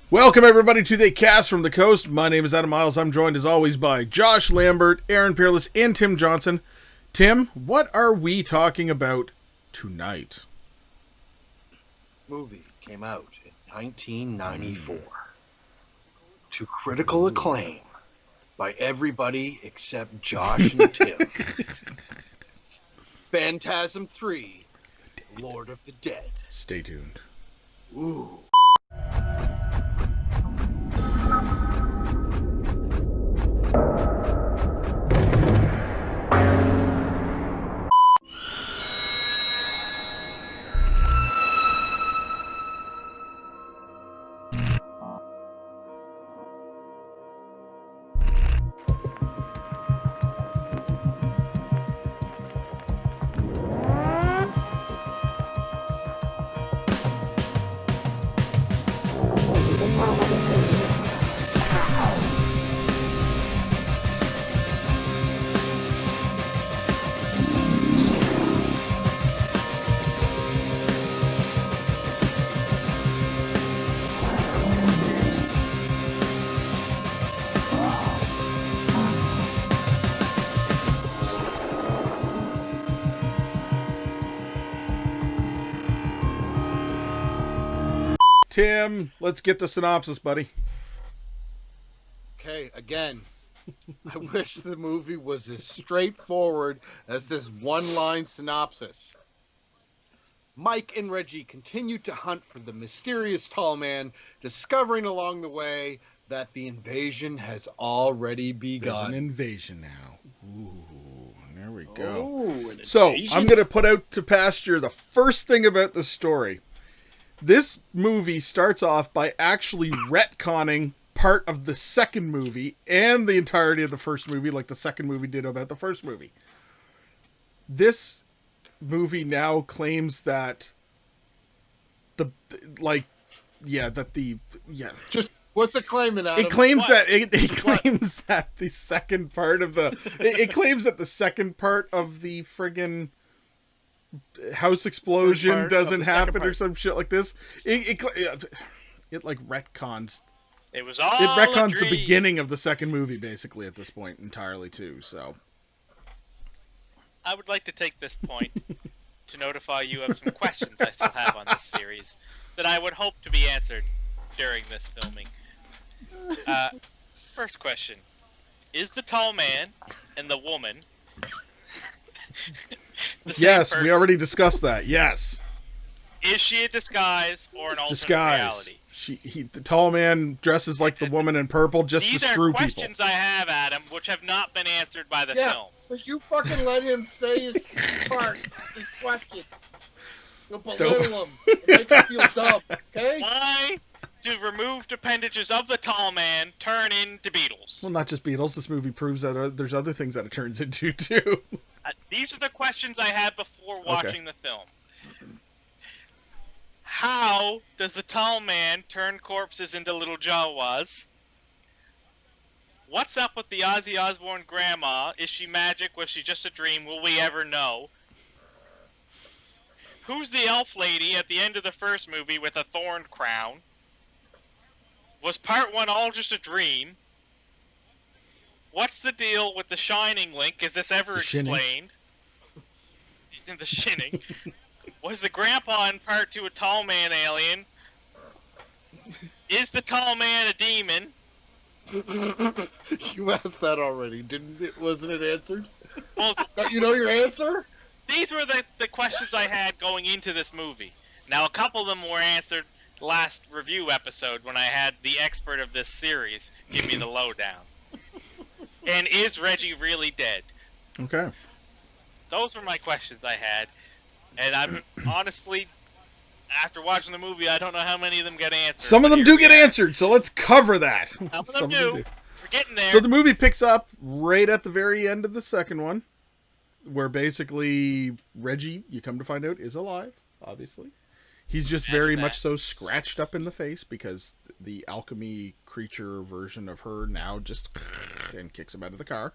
Welcome everybody to the Cast from the Coast. My name is Adam Miles. I'm joined as always by Josh Lambert, Aaron Peerless, and Tim Johnson. Tim, what are we talking about tonight? Movie came out in 1994 to critical acclaim by everybody except Josh and Tim. Phantasm 3, Lord of the Dead. Stay tuned. Ooh. Tim, let's get the synopsis, buddy. Okay, again, I wish the movie was as straightforward as this one-line synopsis. Mike and Reggie continue to hunt for the mysterious tall man, discovering along the way that the invasion has already begun. There's an invasion now. Ooh, there we go. Oh, So, I'm going to put out to pasture the first thing about the story. This movie starts off by actually retconning part of the second movie and the entirety of the first movie, like the second movie did about the first movie. This movie now claims that Just what's it claiming, Adam? it claims What? that it claims that the second part of the it claims that the second part of the friggin' house explosion doesn't happen or some shit like this. It like retcons. It was all It retcons a the dream. beginning of the second movie basically at this point entirely too. So I would like to take this point to notify you of some questions I still have on this series that I would hope to be answered during this filming. First question. Is the tall man and the woman the same yes, person? we already discussed that. Yes, Is she a disguise or an alternate disguise. reality? The tall man dresses like the woman in purple just These to are screw people. questions I have, Adam, which have not been answered by the film. So you fucking let him say his part, his questions. You'll belittle him. Make him feel dumb, okay? Why do removed appendages of the tall man turn into beetles? Well, not just beetles. This movie proves that there's other things that it turns into too. These are the questions I had before watching the film. How does the tall man turn corpses into little Jawas? What's up with the Ozzy Osbourne grandma? Is she magic? Was she just a dream? Will we ever know? Who's the elf lady at the end of the first movie with a thorn crown? Was part one all just a dream? What's the deal with the Shining link? Is this ever The Shinning. explained? He's in the Shinning. Was the grandpa in part two a tall man alien? Is the tall man a demon? You asked that already, didn't it? Wasn't it answered? Well, You know your answer? these were the questions I had going into this movie. Now, a couple of them were answered last review episode when I had the expert of this series give me the lowdown. And is Reggie really dead? Okay. Those were my questions I had. And I'm honestly, after watching the movie, I don't know how many of them get answered. Some of but them here do we get are. answered, so let's cover that. Some of them do. We're getting there. So the movie picks up right at the very end of the second one, where basically Reggie, you come to find out, is alive, obviously. He's just very Imagine that. much so scratched up in the face because the alchemy creature version of her now just and kicks him out of the car.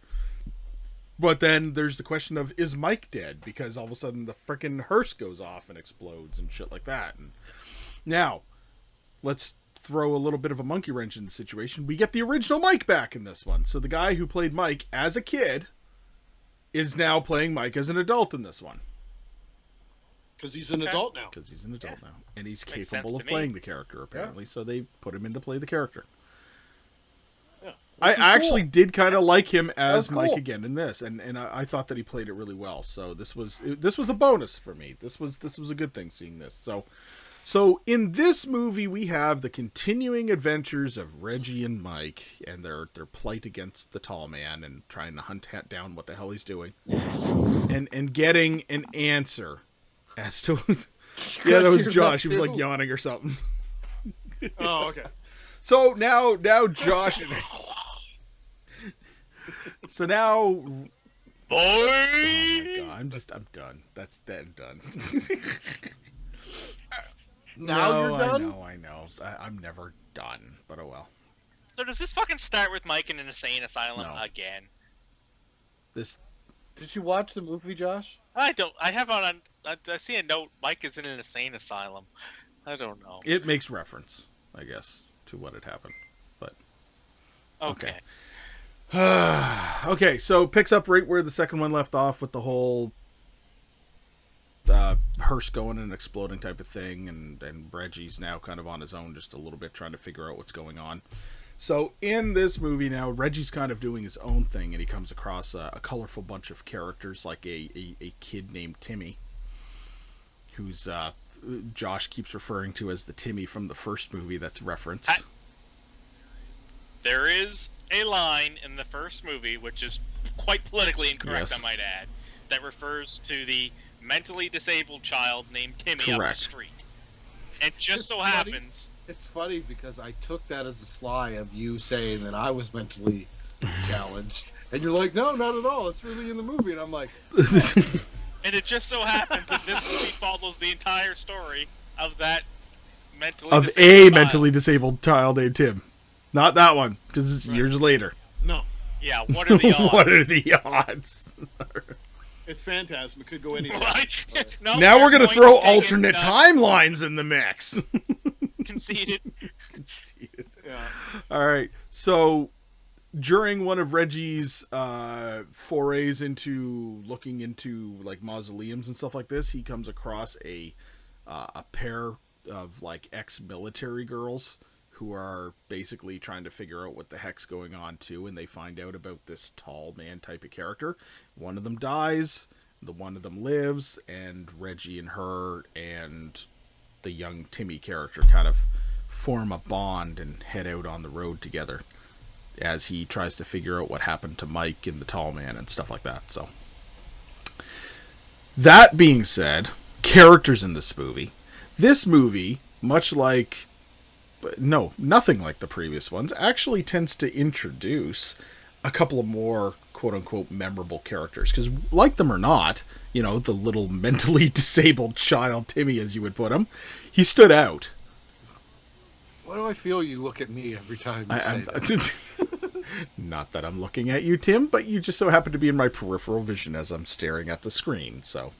But then there's the question of, is Mike dead? Because all of a sudden the frickin' hearse goes off and explodes and shit like that. And now, let's throw a little bit of a monkey wrench in the situation, we get the original Mike back in this one. So the guy who played Mike as a kid is now playing Mike as an adult in this one. Because he's an adult now. Because he's an adult now. And he's Makes capable sense of to me. playing the character, apparently. So they put him in to play the character. Yeah, I actually did kind of like him as cool. Mike again in this, and I thought that he played it really well. So this was a bonus for me. This was a good thing seeing this. So in this movie we have the continuing adventures of Reggie and Mike and their plight against the tall man and trying to hunt down what the hell he's doing, and getting an answer as to yeah, that was Josh. He was like yawning or something. Oh, okay. So now Josh. So now, Boy! oh my God, I'm done. That's that done. Now you're done? I know. I'm never done, but oh well. So does this fucking start with Mike in an insane asylum No. again? This Did you watch the movie, Josh? I don't. I have on. I see a note. Mike is in an insane asylum. I don't know. it makes reference, I guess, to what had happened, but Okay. okay. So it picks up right where the second one left off with the whole hearse going and exploding type of thing, and Reggie's now kind of on his own just a little bit trying to figure out what's going on. So in this movie now, Reggie's kind of doing his own thing, and he comes across a colorful bunch of characters, like a kid named Timmy, who's Josh keeps referring to as the Timmy from the first movie that's referenced. There is a line in the first movie, which is quite politically incorrect, Yes. I might add, that refers to the mentally disabled child named Timmy up Correct. the street. And just It's so funny. happens, It's funny because I took that as a sly of you saying that I was mentally challenged. And you're like, no, not at all. It's really in the movie. And I'm like, and it just so happens that this movie follows the entire story of that mentally of disabled a child. mentally disabled child named Tim. Not that one, because it's Right. years later. No, Yeah, what are the odds? What are the odds? it's Phantasm. It could go anywhere. What? No, Now we're going gonna throw to take it, alternate timelines in the mix. Conceded. Yeah. All right. So during one of Reggie's forays into looking into like mausoleums and stuff like this, he comes across a pair of like ex-military girls who are basically trying to figure out what the heck's going on too, and they find out about this tall man type of character. One of them dies, the one of them lives, and Reggie and her and the young Timmy character kind of form a bond and head out on the road together as he tries to figure out what happened to Mike and the tall man and stuff like that. So that being said, characters in this movie, much like nothing like the previous ones, actually tends to introduce a couple of more quote-unquote memorable characters, because like them or not, the little mentally disabled child Timmy, as you would put him, he stood out. why do I feel you look at me every time you say that? Not that I'm looking at you, Tim, but you just so happen to be in my peripheral vision as I'm staring at the screen, so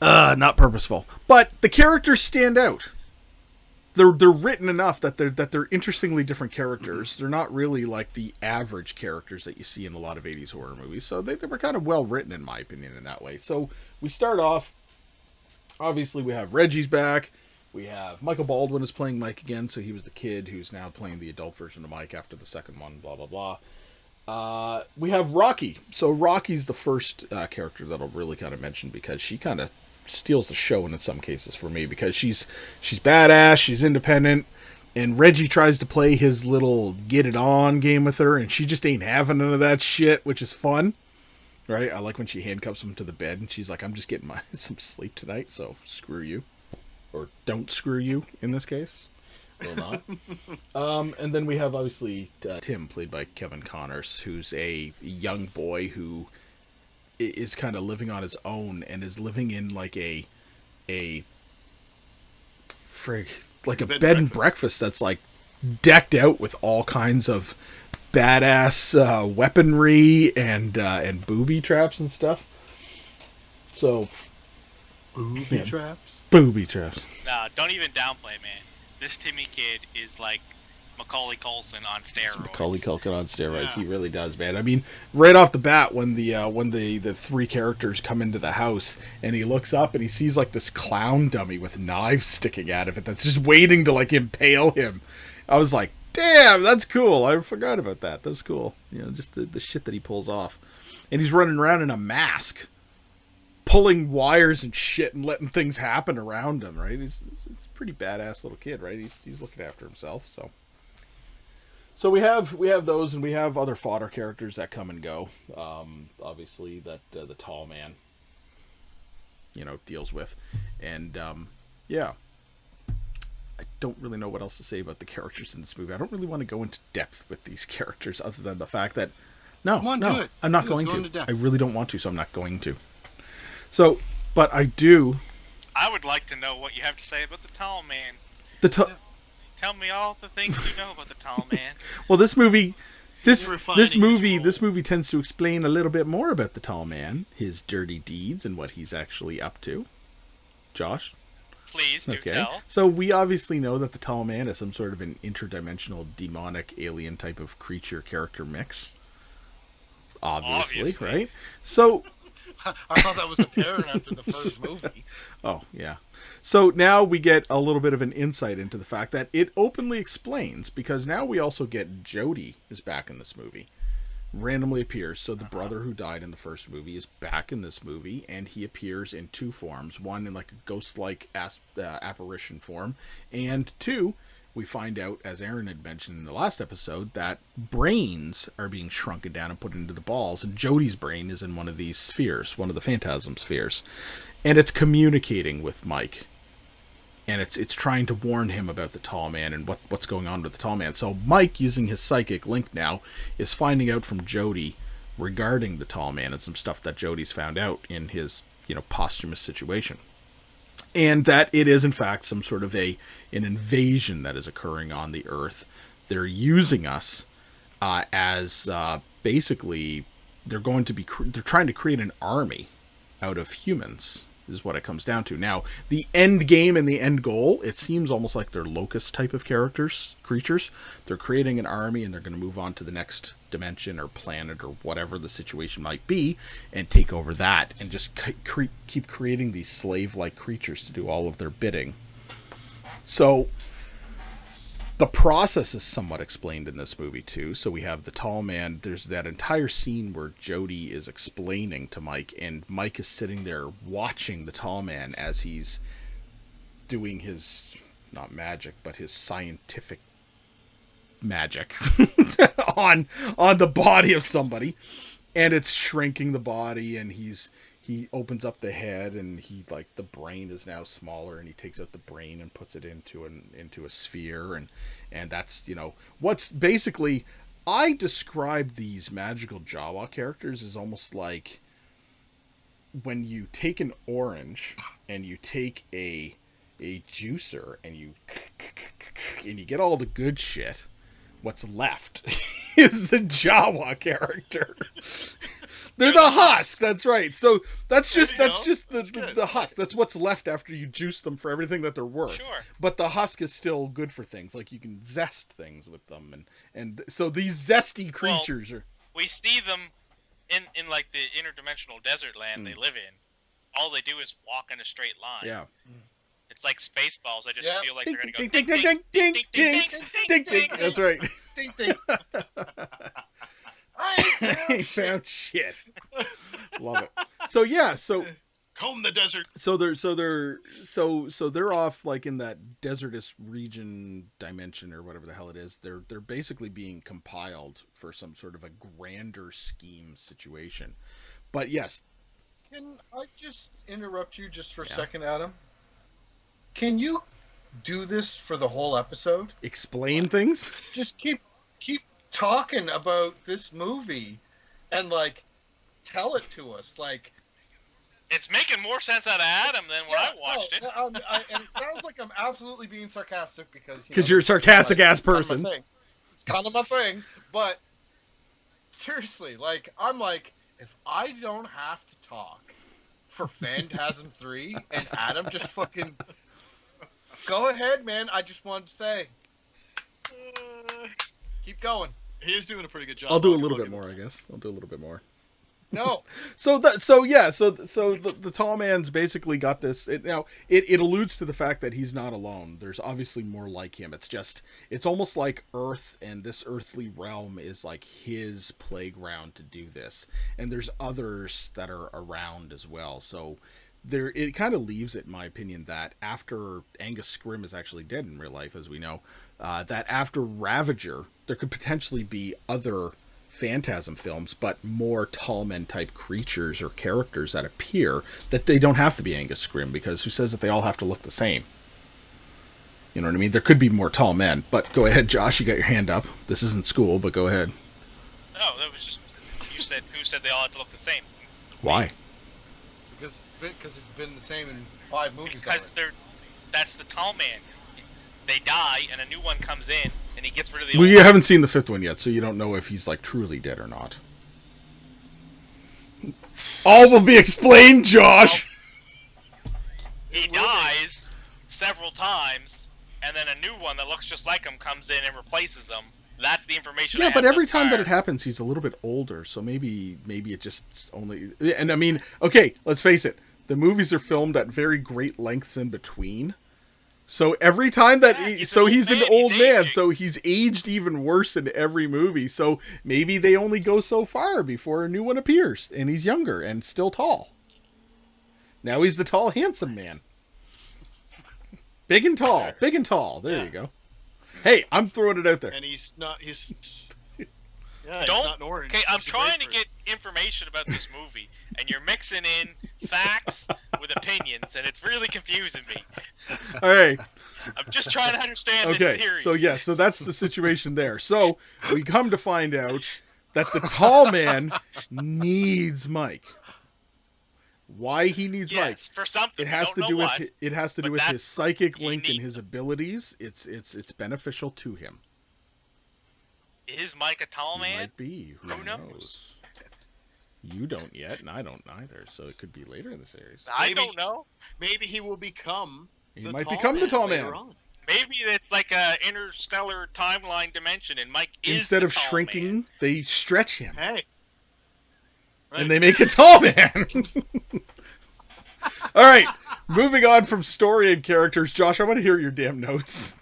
not purposeful, but the characters stand out. They're written enough that they're interestingly different characters. They're not really like the average characters that you see in a lot of 80s horror movies. So they were kind of well written, in my opinion, in that way. So we start off, obviously we have Reggie's back. We have Michael Baldwin is playing Mike again. So he was the kid who's now playing the adult version of Mike after the second one, blah, blah, blah. We have Rocky. So Rocky's the first character that I'll really kind of mention, because she kind of steals the show in some cases for me, because she's badass, she's independent, and Reggie tries to play his little get it on game with her, and she just ain't having none of that shit, which is fun, right? I like when she handcuffs him to the bed and she's like, I'm just getting some sleep tonight, so screw you, or don't screw you in this case. Will not. And then we have obviously Tim, played by Kevin Connors, who's a young boy who is kind of living on his own and is living in like a bed and breakfast that's like decked out with all kinds of badass weaponry and booby traps and stuff. So Booby traps? booby traps. Nah, don't even downplay, man. this Timmy kid is like Macaulay Culkin on It's steroids. Macaulay Culkin on steroids. Yeah. He really does, man. I mean, right off the bat, when the three characters come into the house and he looks up and he sees like this clown dummy with knives sticking out of it that's just waiting to like impale him. I was like, damn, that's cool. I forgot about that. That was cool. You know, just the shit that he pulls off. And he's running around in a mask, pulling wires and shit and letting things happen around him, right? He's a pretty badass little kid, right? He's looking after himself, so. So we have those, and we have other fodder characters that come and go. Obviously, that the tall man, deals with, and yeah, I don't really know what else to say about the characters in this movie. I don't really want to go into depth with these characters, other than the fact that Come on, do it. I'm not Do it. going Go to. into depth. I really don't want to, so I'm not going to. So, but I do. I would like to know what you have to say about the tall man. Tell me all the things you know about the tall man. Well, this movie, this Refining his role. movie tends to explain a little bit more about the tall man, his dirty deeds, and what he's actually up to. Josh? Please do Okay. tell. So we obviously know that the tall man is some sort of an interdimensional, demonic, alien type of creature character mix. Obviously, right? So I thought that was apparent after the first movie. Oh, yeah. So now we get a little bit of an insight into the fact that it openly explains, because now we also get Jody is back in this movie. Randomly appears. So the brother who died in the first movie is back in this movie, and he appears in two forms. One in like a ghost-like apparition form, and two, we find out, as Aaron had mentioned in the last episode, that brains are being shrunken down and put into the balls, and Jody's brain is in one of these spheres, one of the Phantasm spheres. And it's communicating with Mike. And it's trying to warn him about the tall man and what's going on with the tall man. So Mike, using his psychic link now, is finding out from Jody regarding the tall man and some stuff that Jody's found out in his, posthumous situation. And that it is, in fact, some sort of an invasion that is occurring on the Earth. They're using us as basically they're trying to create an army out of humans, is what it comes down to. Now, the end game and the end goal, it seems almost like they're locust type of creatures. They're creating an army, and they're going to move on to the next dimension or planet or whatever the situation might be, and take over that, and just keep creating these slave-like creatures to do all of their bidding. So the process is somewhat explained in this movie too. So we have the tall man. There's that entire scene where Jody is explaining to Mike, and Mike is sitting there watching the tall man as he's doing his, not magic, but his scientific magic on the body of somebody, and it's shrinking the body, and he opens up the head, and the brain is now smaller, and he takes out the brain and puts it into a sphere, and that's, what's basically, I describe these magical Jawa characters as almost like when you take an orange and you take a juicer and you get all the good shit. What's left is the Jawa character. They're the husk. That's right. So that's just the husk. That's what's left after you juice them for everything that they're worth. Sure. But the husk is still good for things. Like you can zest things with them, and so these zesty creatures are. We see them in like the interdimensional desert land they live in. All they do is walk in a straight line. Yeah. It's like Spaceballs. I just feel like Ding, they're gonna ding, go ding, ding, ding, ding, ding, ding. That's right. Ding, ding. He found shit. Love it. So yeah, so Comb the desert. so they're off like in that desertous region dimension or whatever the hell it is. They're basically being compiled for some sort of a grander scheme situation. But yes. Can I just interrupt you just for a second, Adam? Can you do this for the whole episode? Explain things? Just keep talking about this movie and tell it to us. It's making more sense out of Adam than when I watched it. And it sounds like I'm absolutely being sarcastic because you're a sarcastic ass person. It's kind of my thing. But seriously, I'm if I don't have to talk for Phantasm 3 and Adam just fucking Go ahead, man. I just wanted to say. Keep going. He is doing a pretty good job. I'll do a I'll little give bit him more, I that. guess. I'll do a little bit more. No. So the tall man's basically got this. It alludes to the fact that he's not alone. There's obviously more like him. It's almost like Earth, and this earthly realm is like his playground to do this. And there's others that are around as well. So it kind of leaves it, in my opinion, that after Angus Scrimm is actually dead in real life, as we know, that after Ravager, there could potentially be other Phantasm films, but more tall men type creatures or characters that appear, that they don't have to be Angus Scrimm, because who says that they all have to look the same? You know what I mean? There could be more tall men, but go ahead, Josh, you got your hand up. This isn't school, but go ahead. No, that was just you said. Who said they all had to look the same? Why? Because it's been the same in 5 movies Because already. that's the tall man. They die, and a new one comes in, and he gets rid of the Well, old you one. haven't seen the 5th one yet, so you don't know if he's like truly dead or not. All will be explained, Josh. He dies several times, and then a new one that looks just like him comes in and replaces him. That's the information. I Yeah, have but every thus time that far. it happens, he's a little bit older, so maybe it just only. And I mean, okay, let's face it, the movies are filmed at very great lengths in between. So every time that Yeah, he's an old old man, he's man, aging. so he's aged even worse in every movie. So maybe they only go so far before a new one appears, and he's younger and still tall. Now he's the tall, handsome man. Big and tall, big and tall. There Yeah. you go. Hey, I'm throwing it out there. And he's not. He's. Yeah, he's Don't. not an orange. Okay, I'm He's a trying to grapefruit. get information about this movie, and you're mixing in facts with opinions, and it's really confusing me. All right. I'm just trying to understand this Okay, series. so that's the situation there. So we come to find out that the tall man needs Mike. Why he needs Mike? Yes, for something. It has we to don't do know with what. it has to do but with his that's psychic he link and needs his them. abilities. It's beneficial to him. Is Mike a tall He man? might be. Who knows? knows? You don't yet, and I don't either. So it could be later in the series. I Maybe don't know. Maybe he will become. He the might tall become the tall later man. on. Maybe it's like a interstellar timeline dimension, and Mike is Instead the of tall shrinking, man. they stretch him, Hey. Right. and they make a tall man. All right, moving on from story and characters. Josh, I want to hear your damn notes.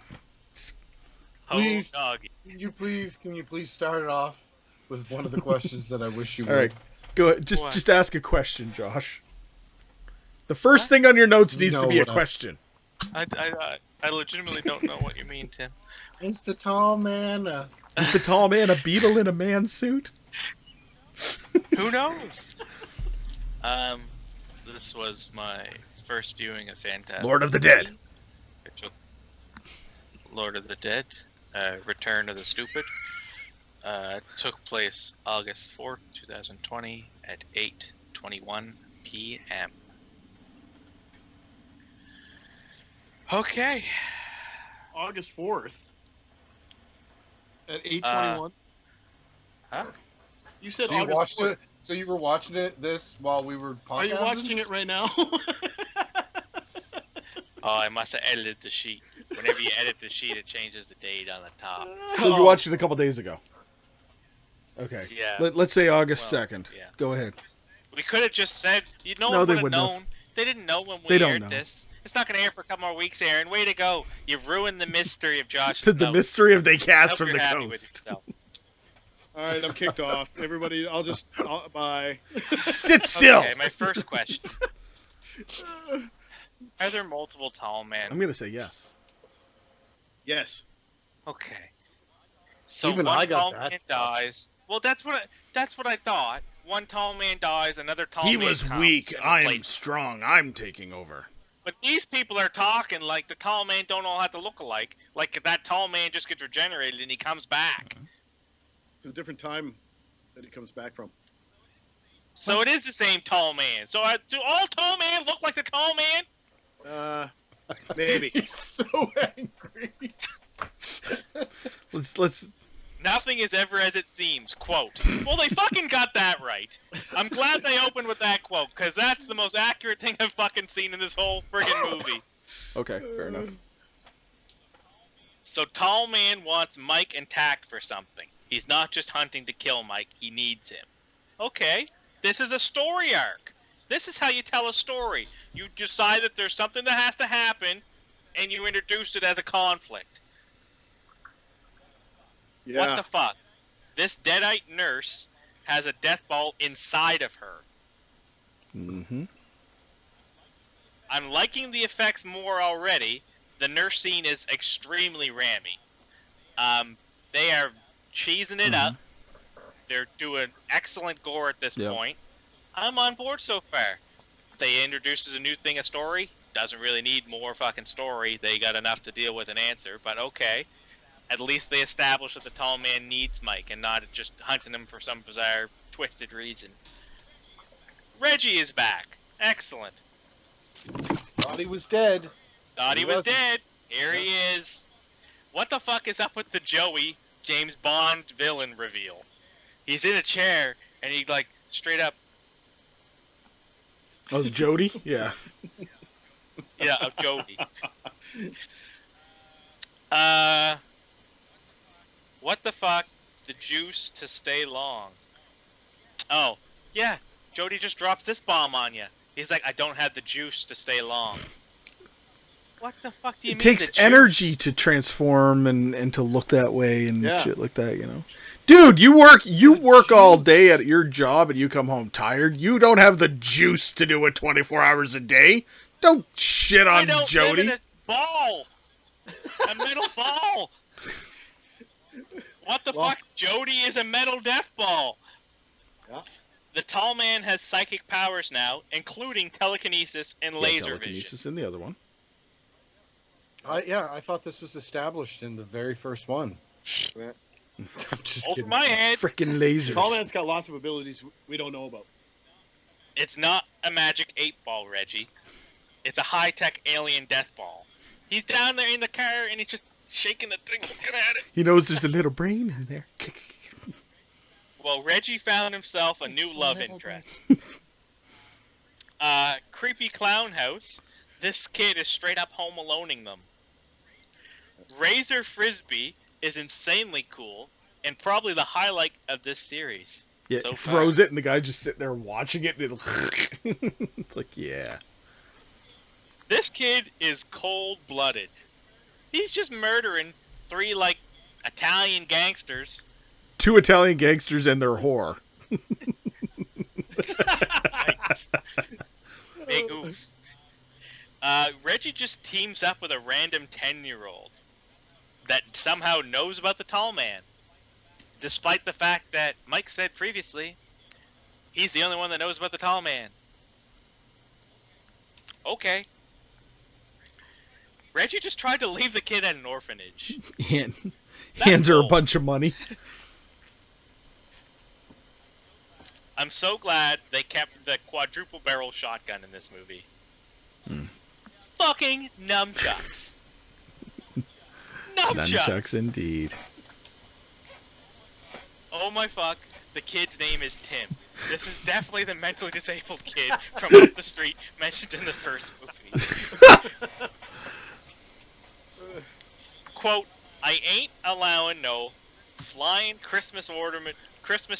Oh, Please. dog. Can you please start it off with one of the questions that I wish you would? All right, go ahead. What? Just ask a question, Josh. The first thing on your notes You needs to know be a what I- question. I legitimately don't know what you mean, Tim. Is the tall man Is the tall man a beetle in a man suit? Who knows? This was my first viewing of Phantasm. Lord of the Dead. Lord of the Dead, Return of the Stupid. Took place August 4th, 2020 at 8:21 p.m. Okay. August 4th. At 8:21. Huh? You said So you August watched 4th. it. So you were watching this while we were podcasting? Are you watching it right now? Oh, I must have edited the sheet. Whenever you edit the sheet, it changes the date on the top. So you watched it a couple days ago. Okay. Yeah. Let's say August Well, 2nd. yeah. Go ahead. We could have just said, No, one they would have wouldn't have. known. They didn't know when They we don't aired know. this. It's not going to air for a couple more weeks, Aaron. Way to go. You've ruined the mystery of Josh's To the notes. mystery of they I cast hope from you're the happy with coast. yourself. All right, I'm kicked off. Everybody, bye. Sit still. Okay, my first question. Are there multiple tall men? I'm gonna say yes. Yes. Okay. So Even one I got tall that. man dies. Well, that's what I thought. One tall man dies, another tall man comes and replaces- strong. I'm taking over. But these people are talking like the tall man don't all have to look alike. Like that tall man just gets regenerated and he comes back. It's a different time that he comes back from. So it is the same tall man. So do all tall men look like the tall man? Maybe. He's so angry. Let's. Nothing is ever as it seems. Quote. Well, they fucking got that right. I'm glad they opened with that quote, because that's the most accurate thing I've fucking seen in this whole friggin' movie. Okay, fair enough. So Tall Man wants Mike intact for something. He's not just hunting to kill Mike, he needs him. Okay, this is a story arc. This is how you tell a story. You decide that there's something that has to happen, and you introduce it as a conflict. Yeah. What the fuck? This deadite nurse has a death ball inside of her. Mm-hmm. I'm liking the effects more already. The nurse scene is extremely rammy. They are cheesing it up. They're doing excellent gore at this point. I'm on board so far. They introduces a new thing, a story. Doesn't really need more fucking story. They got enough to deal with an answer, but okay. At least they establish that the tall man needs Mike and not just hunting him for some bizarre, twisted reason. Reggie is back. Excellent. Thought he was dead. Thought he was wasn't. dead. Here he is. What the fuck is up with the Joey James Bond villain reveal? He's in a chair and he like straight up. Oh, Jody? Yeah. Yeah, of Jody. What the fuck? The juice to stay long. Oh, yeah. Jody just drops this bomb on you. He's like, I don't have the juice to stay long. What the fuck do you mean? It takes the juice? energy to transform and to look that way and Yeah. shit like that, you know. Dude, you work all day at your job and you come home tired. You don't have the juice to do it 24 hours a day. Don't shit I on don't Jody. live in a ball. A metal ball. What the fuck? Jody is a metal death ball. Yeah. The tall man has psychic powers now, including telekinesis and laser telekinesis in the other one. I thought this was established in the very first one. Yeah. I'm just Over kidding. my head. Freaking lasers. Tall Man's got lots of abilities we don't know about. It's not a magic 8-ball, Reggie. It's a high-tech alien death ball. He's down there in the car and he's just shaking the thing, looking at it. He knows there's a little brain in there. Well, Reggie found himself a new love interest. Creepy clown house. This kid is straight up home aloneing them. Razor Frisbee is insanely cool and probably the highlight of this series. Yeah, So he far. throws it and the guy's just sitting there watching it and it'll it's like, yeah. This kid is cold-blooded. He's just murdering 3, like, Italian gangsters. 2 Italian gangsters and their whore. Nice. Big oof. Reggie just teams up with a random 10-year-old that somehow knows about the tall man. Despite the fact that Mike said previously, he's the only one that knows about the tall man. Okay. Reggie just tried to leave the kid at an orphanage. Hands her a cool. bunch of money. I'm so glad they kept the quadruple barrel shotgun in this movie. Fucking nunchucks. Nunchucks indeed. Oh my fuck, the kid's name is Tim. This is definitely the mentally disabled kid from up the street mentioned in the first movie. Quote, I ain't allowing no flying Christmas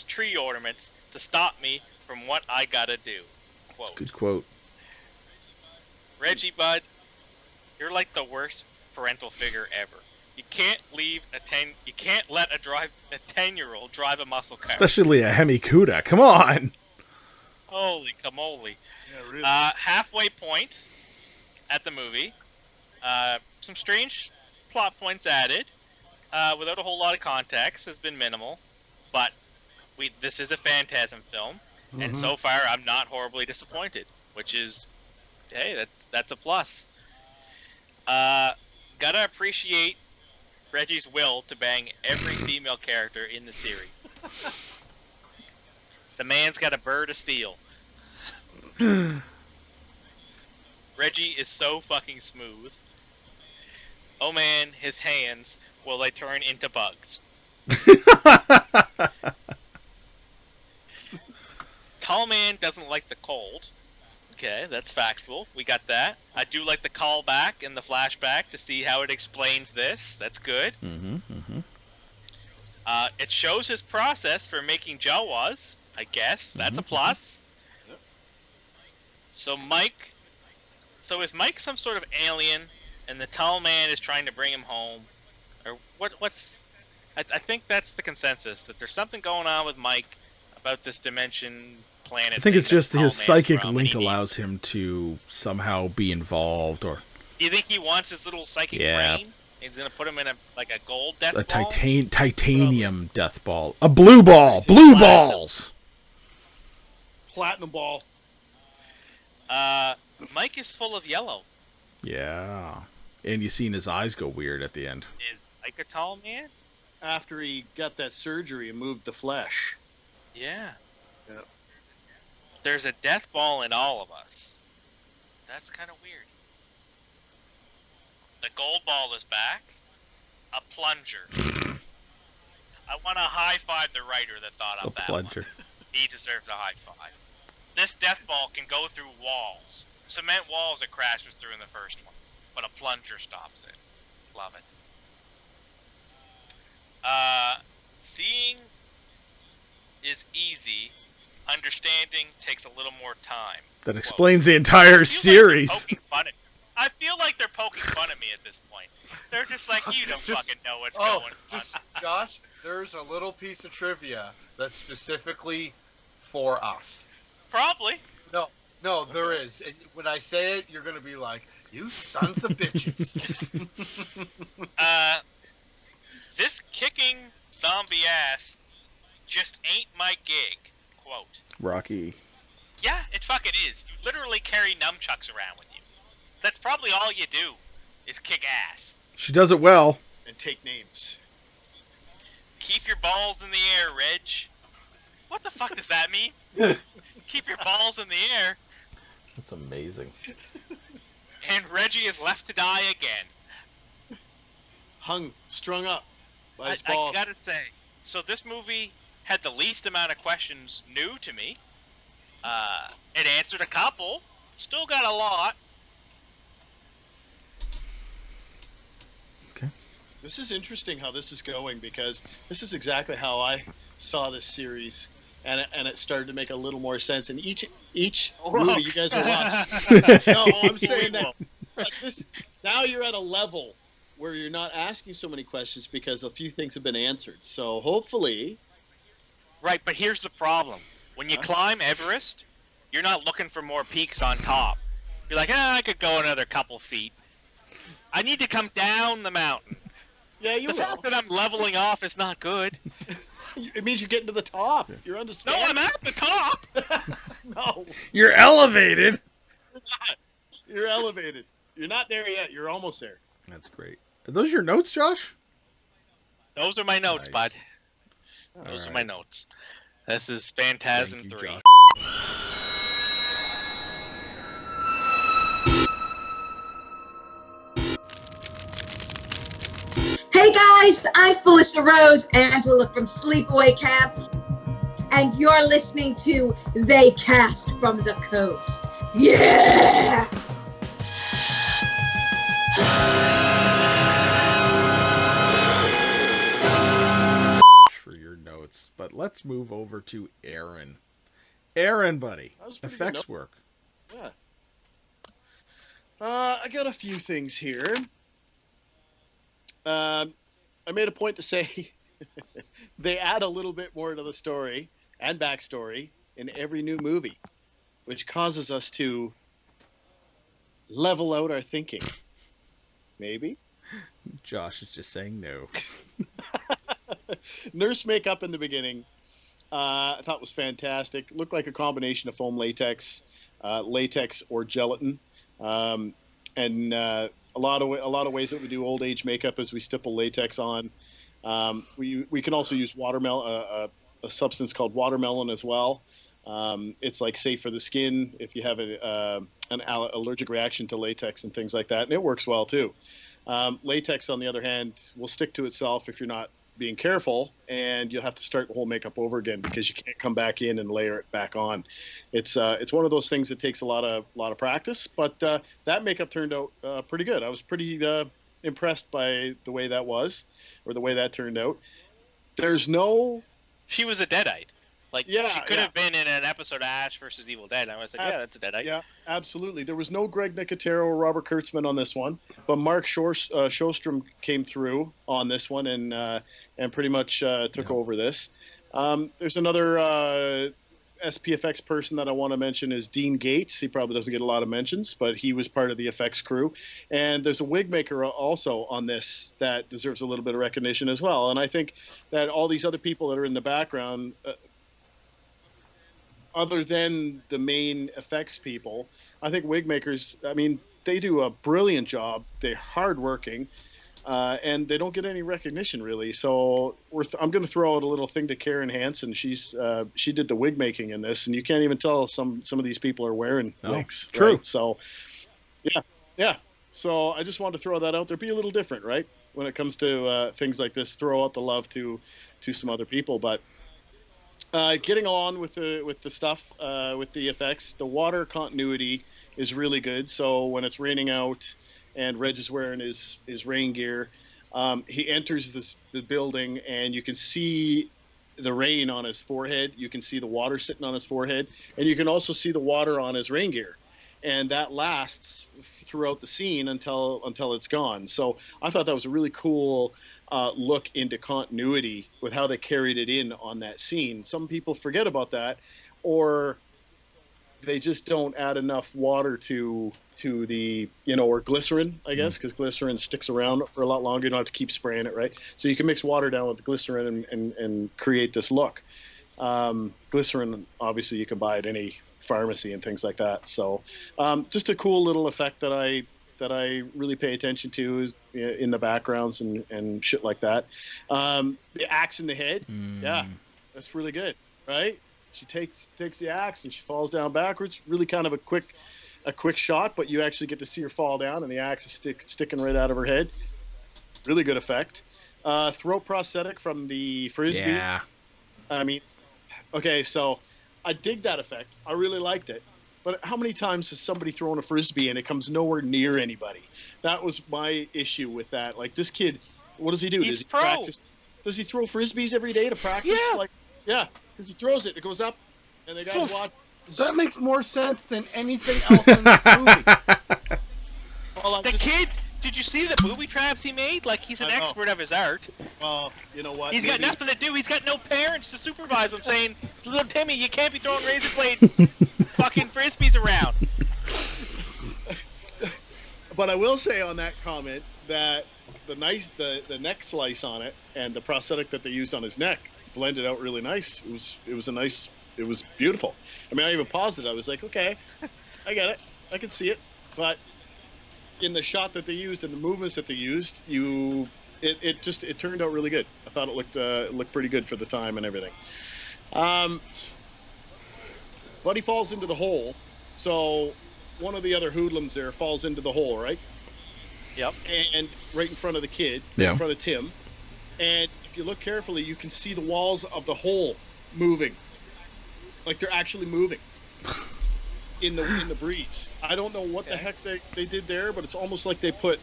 tree ornaments to stop me from what I gotta do. Quote. Good quote. Reggie, bud, you're like the worst parental figure ever. You can't let a 10-year-old drive a muscle car. Especially a Hemi Cuda. Come on. Holy camole. Yeah, really. Halfway point at the movie. Some strange plot points added. Without a whole lot of context, has been minimal. But this is a Phantasm film, and so far I'm not horribly disappointed. Which is, hey, that's a plus. Gotta appreciate Reggie's will to bang every female character in the series. The man's got a bird of steel. Reggie is so fucking smooth. Oh man, his hands, will they turn into bugs? Tall man doesn't like the cold. Okay, that's factual. We got that. I do like the callback and the flashback to see how it explains this. That's good. It shows his process for making Jawas. I guess that's a plus. Yep. So is Mike some sort of alien, and the tall man is trying to bring him home, or what's? I think that's the consensus, that there's something going on with Mike about this dimension planet. I think it's thing that just the tall his man's psychic from, and link he needs- allows him to somehow be involved, or Do you think he wants his little psychic brain? He's gonna put him in a gold death a ball. titanium death ball, a blue ball, blue balls. Platinum ball. Mike is full of yellow. Yeah, and you seen his eyes go weird at the end. Is Mike a tall man? After he got that surgery and moved the flesh. Yeah. Yep. There's a death ball in all of us. That's kind of weird. The gold ball is back. A plunger. I want to high five the writer that thought A up that plunger. one. He deserves a high five. This death ball can go through walls. Cement walls it crashes through in the first one, but a plunger stops it. Love it. Seeing is easy. Understanding takes a little more time. That Quote. explains the entire series. I feel like they're poking fun at me at this point. They're just like, you don't fucking know what's going on. Josh, there's a little piece of trivia that's specifically for us. Probably. No, there is. And when I say it, you're going to be like, you sons of bitches. This kicking zombie ass just ain't my gig. Quote. Rocky. Yeah, it fucking is. You literally carry nunchucks around with you. That's probably all you do, is kick ass. She does it well. And take names. Keep your balls in the air, Reg. What the fuck does that mean? Keep your balls in the air. That's amazing. And Reggie is left to die again. Strung up by his I balls. gotta say, so this movie had the least amount of questions new to me. It answered a couple. Still got a lot. Okay. This is interesting how this is going, because this is exactly how I saw this series, and it started to make a little more sense. And each movie you guys are watching. No, I'm saying that now you're at a level where you're not asking so many questions because a few things have been answered. So hopefully, Right, but here's the problem. When you climb Everest, you're not looking for more peaks on top. You're like, I could go another couple feet. I need to come down the mountain. yeah, you The will. fact that I'm leveling off is not good. It means you're getting to the top. You're No, understanding. I'm at the top. No, You're elevated. you're elevated. You're not there yet. You're almost there. That's great. Are those your notes, Josh? Those are my notes, Nice. bud. All Those are right. my notes. This is Phantasm Thank you, 3. Josh. Hey guys, I'm Felissa Rose, Angela from Sleepaway Camp, and you're listening to They Cast from the Coast. Yeah! For your notes, but let's move over to Aaron. Aaron, buddy, That was pretty good effects note. work. Yeah. I got a few things here. I made a point to say they add a little bit more to the story and backstory in every new movie, which causes us to level out our thinking. Maybe. Josh is just saying no. Nurse makeup in the beginning, I thought was fantastic. Looked like a combination of foam latex, latex or gelatin, and a lot of ways that we do old age makeup is we stipple latex on. We can also use watermelon, a substance called watermelon as well. It's like safe for the skin if you have an allergic reaction to latex and things like that, and it works well too. Latex, on the other hand, will stick to itself if you're not being careful, and you'll have to start the whole makeup over again because you can't come back in and layer it back on. It's one of those things that takes a lot of practice, but that makeup turned out pretty good. I was pretty impressed by the way that was, or the way that turned out. There's no. She was a Deadite. Like, Yeah, she could yeah. have been in an episode of Ash versus Evil Dead. And I would have said, yeah, that's a Deadite. Yeah, absolutely. There was no Greg Nicotero or Robert Kurtzman on this one, but Mark Shostrom came through on this one and pretty much took over this. There's another SPFX person that I want to mention is Dean Gates. He probably doesn't get a lot of mentions, but he was part of the effects crew. And there's a wig maker also on this that deserves a little bit of recognition as well. And I think that all these other people that are in the background, other than the main effects people, I think wig makers, I mean, they do a brilliant job. They're hardworking, and they don't get any recognition really. So I'm going to throw out a little thing to Karen Hansen. She did the wig making in this, and you can't even tell some of these people are wearing wigs. True. Right? So, yeah. So I just wanted to throw that out there. Be a little different, right? When it comes to things like this, throw out the love to some other people, but. Getting on with the stuff with the effects, the water continuity is really good. So when it's raining out and Reg is wearing his rain gear, he enters the building and you can see the rain on his forehead. You can see the water sitting on his forehead, and you can also see the water on his rain gear, and that lasts throughout the scene until it's gone. So I thought that was a really cool. Look into continuity with how they carried it in on that scene. Some people forget about that, or they just don't add enough water to the, or glycerin, I guess, because glycerin sticks around for a lot longer. You don't have to keep spraying it, right? So you can mix water down with the glycerin and create this look. Glycerin, obviously, you can buy at any pharmacy and things like that. So just a cool little effect that I really pay attention to is in the backgrounds and shit like that. The axe in the head, yeah, that's really good, right? She takes the axe and she falls down backwards. Really kind of a quick shot, but you actually get to see her fall down, and the axe is sticking right out of her head. Really good effect. Throat prosthetic from the frisbee. Yeah. I mean, okay, so I dig that effect. I really liked it. But how many times has somebody thrown a frisbee and it comes nowhere near anybody? That was my issue with that. Like, this kid, what does he do? Does he practice? Does he throw frisbees every day to practice? Yeah. Because he throws it. It goes up, and the guys watch. That makes more sense than anything else in this movie. Well, kid, did you see the booby traps he made? Like, he's an expert of his art. Well, you know what? He's got nothing to do. He's got no parents to supervise him, saying, "Little Timmy, you can't be throwing razor blade fucking frisbees around." But I will say on that comment that the neck slice on it and the prosthetic that they used on his neck blended out really nice. It was beautiful. I mean, I even paused it. I was like, okay, I get it. I can see it. But in the shot that they used and the movements that they used, it turned out really good. I thought it looked pretty good for the time and everything. Buddy falls into the hole, so one of the other hoodlums there falls into the hole, right? Yep. And right in front of the kid, Yeah. in front of Tim. And if you look carefully, you can see the walls of the hole moving, like they're actually moving in the breeze. I don't know what the heck they did there, but it's almost like they put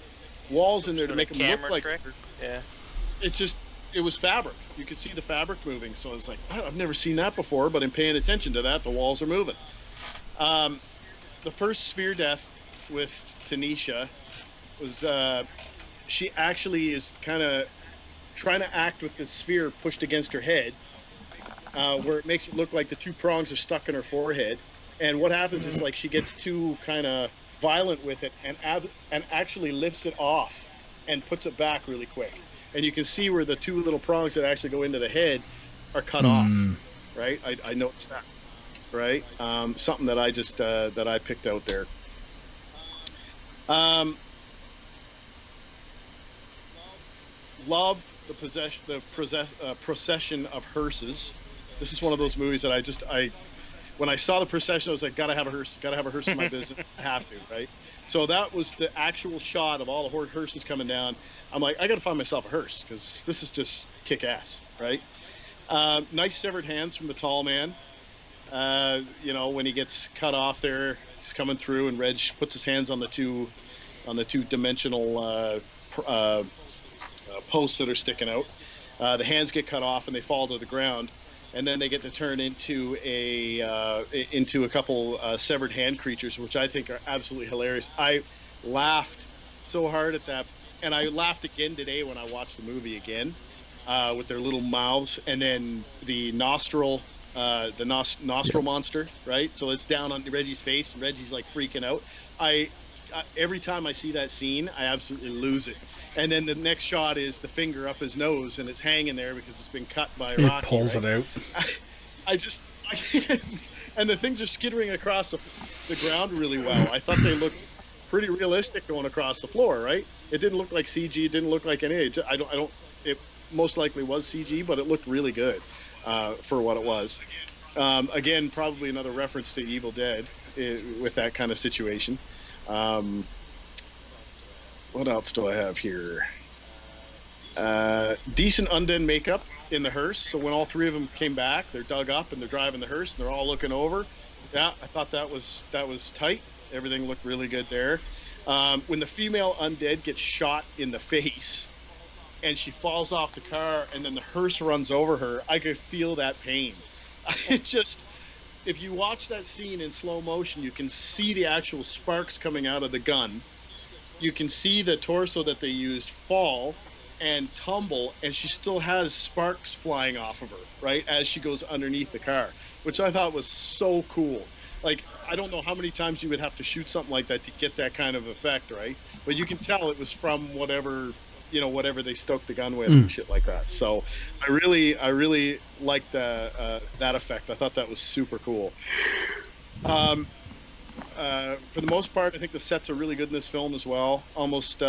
walls in there to make them look like. Yeah. It was fabric. You could see the fabric moving. So I was like, I've never seen that before, but in paying attention to that, the walls are moving. The first sphere death with Tanisha was she actually is kind of trying to act with this sphere pushed against her head, where it makes it look like the two prongs are stuck in her forehead. And what happens is, like, she gets too kind of violent with it and actually lifts it off and puts it back really quick. And you can see where the two little prongs that actually go into the head are cut off, right? I noticed that, right? Something that I just that I picked out there. Love the procession of hearses. This is one of those movies that when I saw the procession, I was like, gotta have a hearse in my business. I have to, right? So that was the actual shot of all the hearses coming down. I'm like, I got to find myself a hearse because this is just kick ass, right? Nice severed hands from the tall man. When he gets cut off there, he's coming through, and Reg puts his hands on the two-dimensional posts that are sticking out. The hands get cut off, and they fall to the ground, and then they get to turn into a couple severed hand creatures, which I think are absolutely hilarious. I laughed so hard at that, and I laughed again today when I watched the movie again, with their little mouths, and then the nostril monster, right? So it's down on Reggie's face, and Reggie's like freaking out. Every time I see that scene, I absolutely lose it. And then the next shot is the finger up his nose, and it's hanging there because it's been cut by He Rocky. pulls right? it out. I can't. And the things are skittering across the ground really well. I thought they looked pretty realistic going across the floor, right? It didn't look like CG. It didn't look like any. It most likely was CG, but it looked really good for what it was. Again, probably another reference to Evil Dead with that kind of situation. What else do I have here? Decent undead makeup in the hearse. So when all three of them came back, they're dug up and they're driving the hearse and they're all looking over. Yeah, I thought that was tight. Everything looked really good there. When the female undead gets shot in the face and she falls off the car and then the hearse runs over her, I could feel that pain. It just, if you watch that scene in slow motion, you can see the actual sparks coming out of the gun. You can see the torso that they used fall and tumble, and she still has sparks flying off of her, right, as she goes underneath the car, which I thought was so cool. Like, I don't know how many times you would have to shoot something like that to get that kind of effect, right? But you can tell it was from whatever they stoked the gun with and shit like that. So I really liked that effect. I thought that was super cool. For the most part, I think the sets are really good in this film as well. Almost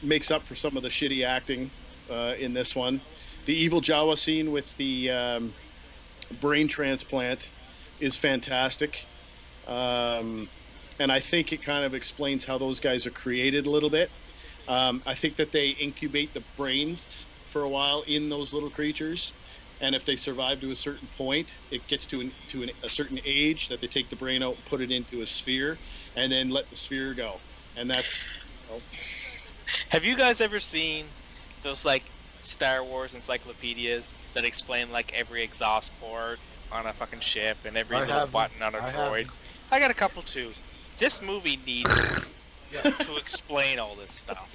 makes up for some of the shitty acting in this one. The evil Jawa scene with the brain transplant is fantastic. And I think it kind of explains how those guys are created a little bit. I think that they incubate the brains for a while in those little creatures. And if they survive to a certain point, it gets to a certain age that they take the brain out and put it into a sphere and then let the sphere go. And that's... Have you guys ever seen those, like, Star Wars encyclopedias that explain, like, every exhaust port on a fucking ship and every little button on a droid? I got a couple, too. This movie needs to explain all this stuff.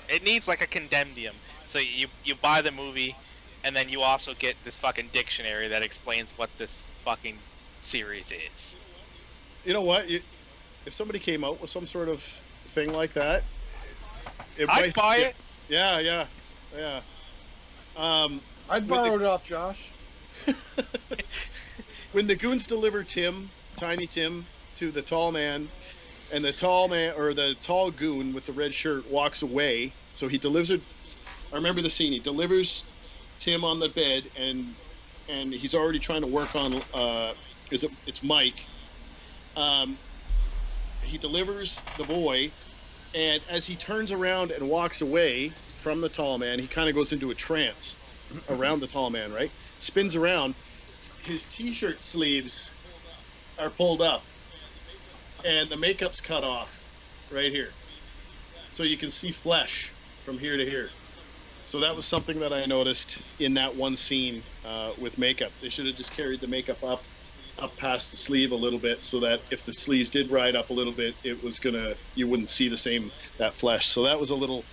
It needs, like, a condemnium. So you buy the movie, and then you also get this fucking dictionary that explains what this fucking series is. You know what? If somebody came out with some sort of thing like that, I'd buy it. Yeah. I'd borrow it off Josh. When the goons deliver Tiny Tim, to the tall man, and the tall man, or the tall goon with the red shirt, walks away. So he delivers it. I remember the scene. He delivers Tim on the bed, and he's already trying to work on. It's Mike. He delivers the boy, and as he turns around and walks away from the tall man, he kind of goes into a trance around the tall man, right? Spins around. His t-shirt sleeves are pulled up, and the makeup's cut off right here. So you can see flesh from here to here. So that was something that I noticed in that one scene with makeup. They should have just carried the makeup up past the sleeve a little bit, so that if the sleeves did ride up a little bit, you wouldn't see that flesh. So that was a little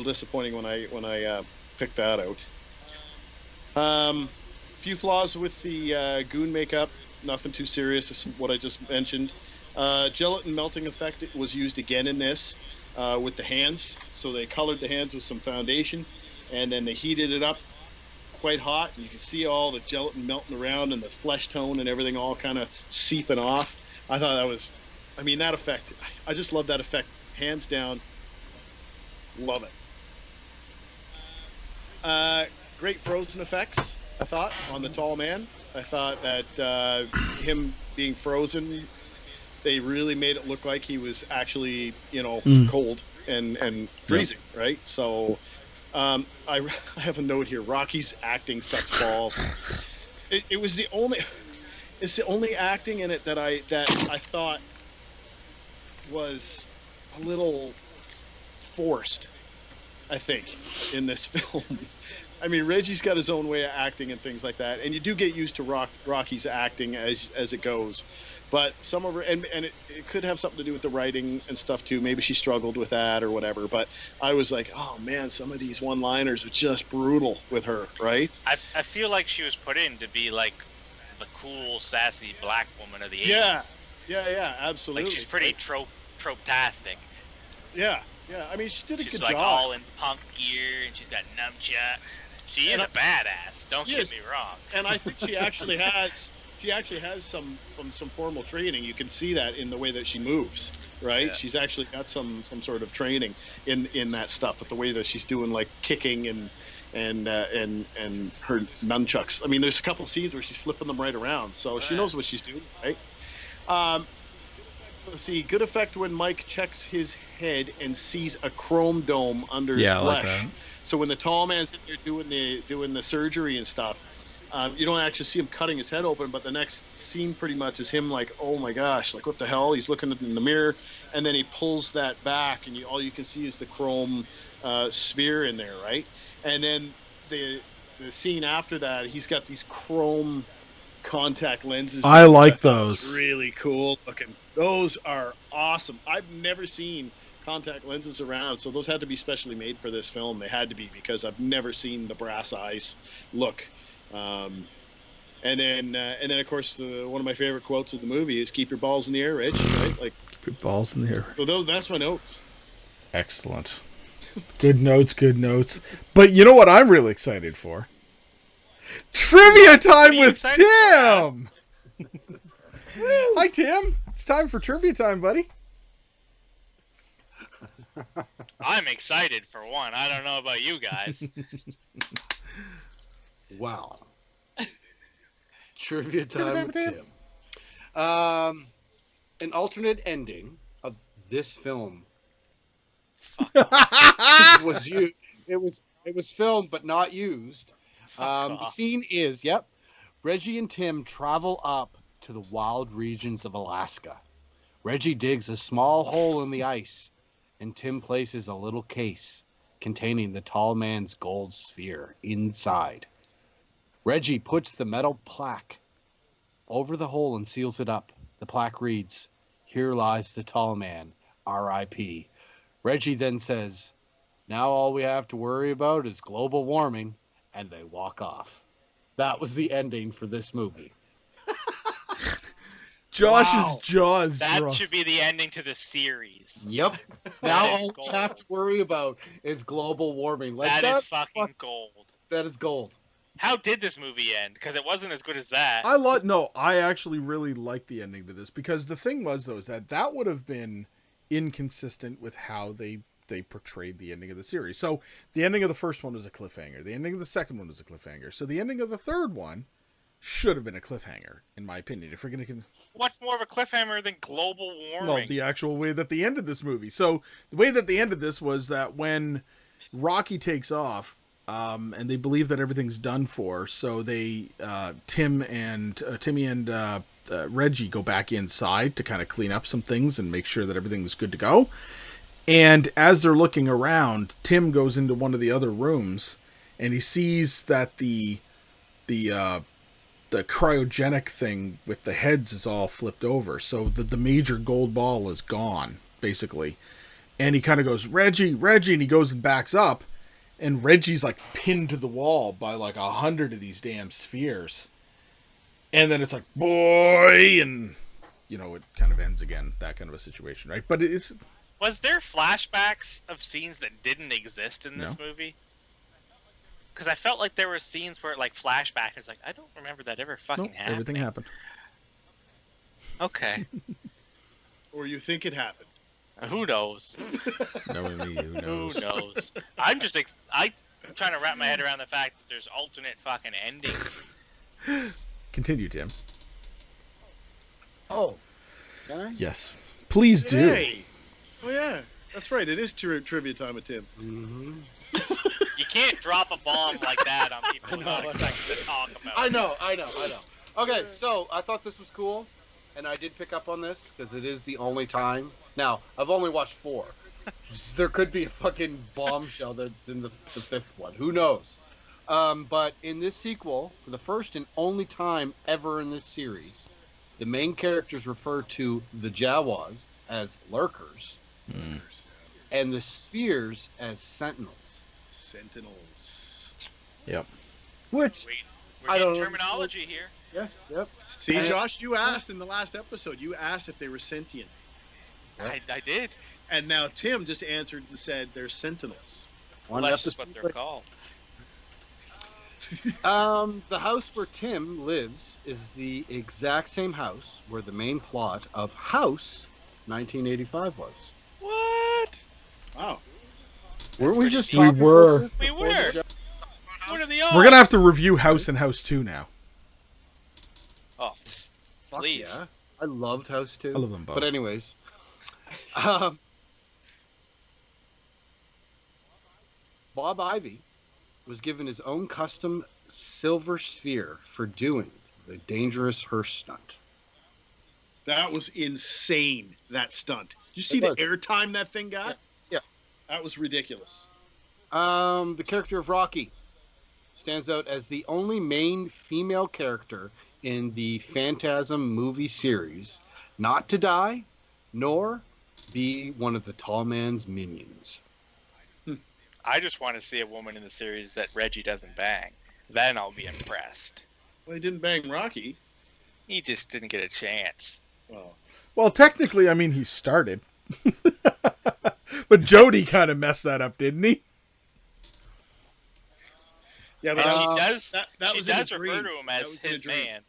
disappointing when I picked that out. Few flaws with the goon makeup, nothing too serious. This is what I just mentioned. Gelatin melting effect was used again in this with the hands. So they colored the hands with some foundation, and then they heated it up quite hot, and you can see all the gelatin melting around and the flesh tone and everything all kind of seeping off. I thought that effect, I just love that effect, hands down. Love it. Great frozen effects, I thought, on the tall man. I thought that him being frozen they really made it look like he was actually, Mm. cold and freezing, right? So, I have a note here. Rocky's acting sucks balls. It was the only. It's the only acting in it that I thought was a little forced. I think in this film. I mean, Reggie's got his own way of acting and things like that, and you do get used to Rocky's acting as it goes. But some of her, and it could have something to do with the writing and stuff too. Maybe she struggled with that or whatever. But I was like, oh man, some of these one-liners are just brutal with her, right? I feel like she was put in to be like the cool, sassy black woman of the 80s. Yeah, absolutely. Like she's pretty trope-tastic. Yeah. I mean, she did a She's good like job. all in punk gear, and she's got nunchucks. She is a badass. Don't get me wrong. And I think she actually has. She actually has some formal training. You can see that in the way that she moves, right? Yeah. She's actually got some sort of training in that stuff, but the way that she's doing like kicking and her nunchucks. I mean, there's a couple scenes where she's flipping them right around, so she knows what she's doing, right? Let's see. Good effect when Mike checks his head and sees a chrome dome under his flesh. Like that. So when the tall man's in there doing the surgery and stuff, you don't actually see him cutting his head open, but the next scene pretty much is him like, oh my gosh, like what the hell? He's looking in the mirror, and then he pulls that back, and all you can see is the chrome sphere in there, right? And then the scene after that, he's got these chrome contact lenses. I like those. Really cool looking. Those are awesome. I've never seen contact lenses around, so those had to be specially made for this film. They had to be, because I've never seen the brass eyes look. And then of course one of my favorite quotes of the movie is "Keep your balls in the air, Rich." Right? Like, keep your balls in the air. So that's my notes. Excellent. Good notes. But you know what I'm really excited for? Trivia time with Tim! Hi, Tim. It's time for trivia time, buddy. I'm excited for one. I don't know about you guys. Wow. Trivia time with Tim. An alternate ending of this film was used. It was filmed but not used. The scene is, Reggie and Tim travel up to the wild regions of Alaska. Reggie digs a small hole in the ice, and Tim places a little case containing the tall man's gold sphere inside. Reggie puts the metal plaque over the hole and seals it up. The plaque reads, "Here lies the tall man, R.I.P." Reggie then says, "Now all we have to worry about is global warming," and they walk off. That was the ending for this movie. Josh's jaws That drop. should be the ending to the series. Yep. Now all we have to worry about is global warming. Like that is fucking gold. That is gold. How did this movie end? Because it wasn't as good as that. I actually really liked the ending to this, because the thing was, though, is that would have been inconsistent with how they portrayed the ending of the series. So the ending of the first one was a cliffhanger. The ending of the second one was a cliffhanger. So the ending of the third one should have been a cliffhanger, in my opinion. If we're going to... What's more of a cliffhanger than global warming? Well, the actual way that they ended this movie. So the way that they ended this was that when Rocky takes off, and they believe that everything's done for, so they Timmy and Reggie go back inside to kind of clean up some things and make sure that everything's good to go. And as they're looking around, Tim goes into one of the other rooms, and he sees that the cryogenic thing with the heads is all flipped over, so the major gold ball is gone, basically. And he kind of goes, Reggie, and he goes and backs up. And Reggie's like pinned to the wall by like 100 of these damn spheres. And then it's like, boy, and, it kind of ends again, that kind of a situation, right? But it's... Was there flashbacks of scenes that didn't exist in this movie? Because I felt like there were scenes where, like, flashback is like, I don't remember that ever fucking happened. Everything happened. Okay. Or you think it happened. Who knows? Knowing me, who knows? Who knows? I'm trying to wrap my head around the fact that there's alternate fucking endings. Continue, Tim. Oh. Can I? Yes. Please do. Hey. Oh yeah, that's right. It is trivia time with Tim. Mm-hmm. You can't drop a bomb like that on people I know, without expecting to talk about I it. know. Okay, so I thought this was cool, and I did pick up on this because it is the only time. Now, I've only watched 4. There could be a fucking bombshell that's in the 5th one. Who knows? But in this sequel, for the first and only time ever in this series, the main characters refer to the Jawas as lurkers and the spheres as sentinels. Sentinels. Yep. Which, We're I getting don't know. terminology here. Yeah, yep. See, And- Josh, you asked in the last episode. You asked if they were sentient, Yep. I did. and now Tim just answered and said they're sentinels. Well, One that's just what episode they're called. The house where Tim lives is the exact same house where the main plot of House 1985 was. What? Wow. Weren't we pretty just deep. talking We were. about this We before the were. show? What are the We're gonna odds? have to review House and House 2 now. Oh, Fuck please. yeah. I loved House 2. I love them both. But anyways, um, Bob Ivy was given his own custom silver sphere for doing the dangerous hearse stunt. That was insane, that stunt. Did you see It the was. airtime that thing got? Yeah. That was ridiculous. The character of Rocky stands out as the only main female character in the Phantasm movie series not to die, nor be one of the tall man's minions. I just want to see a woman in the series that Reggie doesn't bang. Then I'll be impressed. Well, he didn't bang Rocky. He just didn't get a chance. Well, technically, I mean, he started. But Jody kind of messed that up, didn't he? Yeah, And but she Uh, does. that She was in a does refer dream. to him That as was in a his dream. man.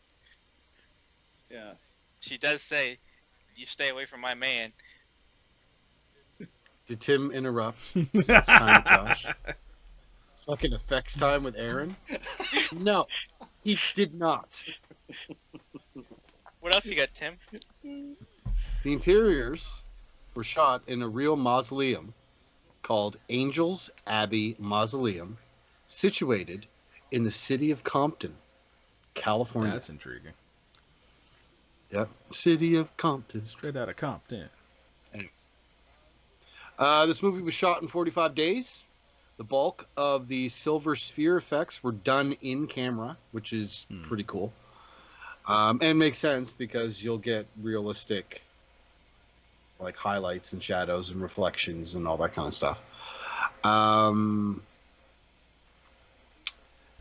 Yeah. She does say, "You stay away from my man." Did Tim interrupt? Time, Josh. Fucking effects time with Aaron? No, he did not. What else you got, Tim? The interiors were shot in a real mausoleum called Angels Abbey Mausoleum, situated in the city of Compton, California. That's intriguing. Yep, city of Compton. Straight out of Compton. Thanks. This movie was shot in 45 days. The bulk of the silver sphere effects were done in camera, which is pretty cool. And makes sense because you'll get realistic like highlights and shadows and reflections and all that kind of stuff.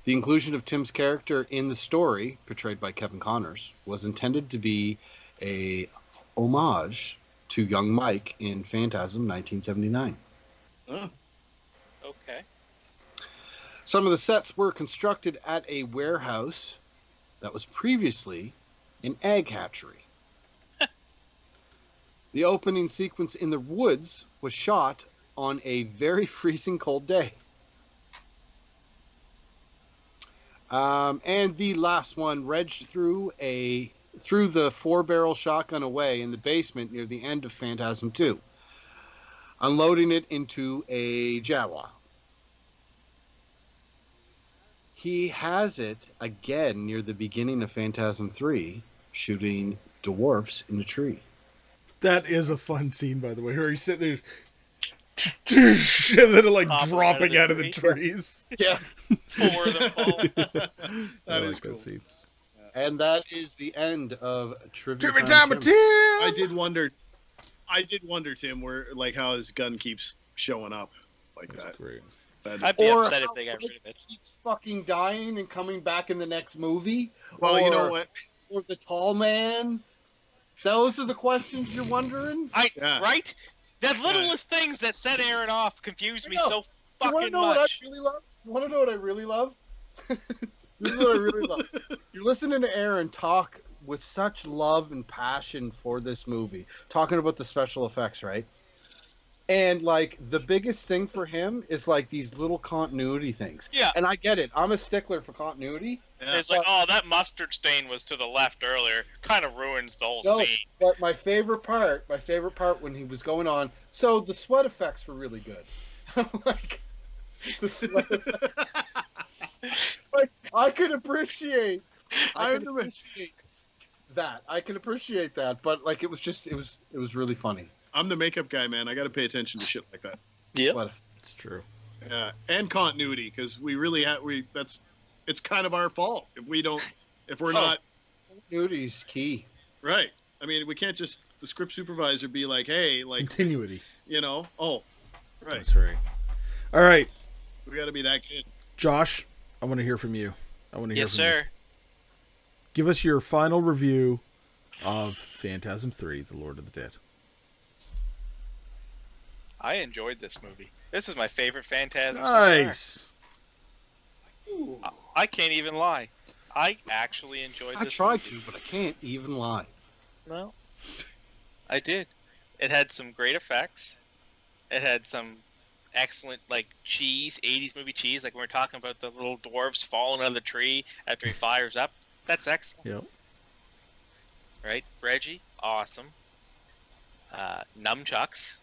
The inclusion of Tim's character in the story, portrayed by Kevin Connors, was intended to be a homage to young Mike in Phantasm 1979. Oh. Okay. Some of the sets were constructed at a warehouse that was previously an egg hatchery. The opening sequence in the woods was shot on a very freezing cold day. And the last one regged through the 4-barrel shotgun away in the basement near the end of Phantasm 2, unloading it into a Jawa. He has it again near the beginning of Phantasm 3, shooting dwarfs in a tree. That is a fun scene, by the way, where he's sitting there and then like Popping dropping out of the tree. trees. Yeah. 4 of them fall. That I is like cool. that scene. And that is the end of Trivia Trivia Time time with Tim. Tim! I did wonder, Tim, where like how his gun keeps showing up like that. Great. I'd be Or upset how if they got rid Mike of it. keeps fucking dying and coming back in the next movie. Well, you know what? Or the tall man. Those are the questions you're wondering? Yeah. Right? The littlest things that set Aaron off confuse me I know. so You want fucking to know what I much. really love? You want to know what I really love? This is what I really love. You're listening to Aaron talk with such love and passion for this movie, talking about the special effects, right? And like the biggest thing for him is like these little continuity things. Yeah. And I get it. I'm a stickler for continuity. Yeah. It's like, oh, that mustard stain was to the left earlier. Kind of ruins the whole No, scene. but my favorite part when he was going on, so the sweat effects were really good. Like the sweat effects, like I could appreciate that. I can appreciate that, but like it was really funny. I'm the makeup guy, man. I got to pay attention to shit like that. Yeah. Sweat It's true. Yeah, and continuity, because we really have it's kind of our fault if we're not Continuity is key. right. I mean, we can't just the script supervisor be like, hey, like Continuity. oh, right. That's right. All right, We got to be that good. Josh, I want to hear from you. I want to hear Yes, from you. sir. Give us your final review of Phantasm 3, The Lord of the Dead. I enjoyed this movie. This is my favorite Phantasm. So far. Nice. I can't even lie. I actually enjoyed I this. tried movie. to, but I can't even lie. No, I did. It had some great effects. It had some excellent, like, cheese, 80s movie cheese. Like, when we're talking about the little dwarves falling out of the tree after he fires up. That's excellent. Yep. Right? Reggie, awesome. Nunchucks,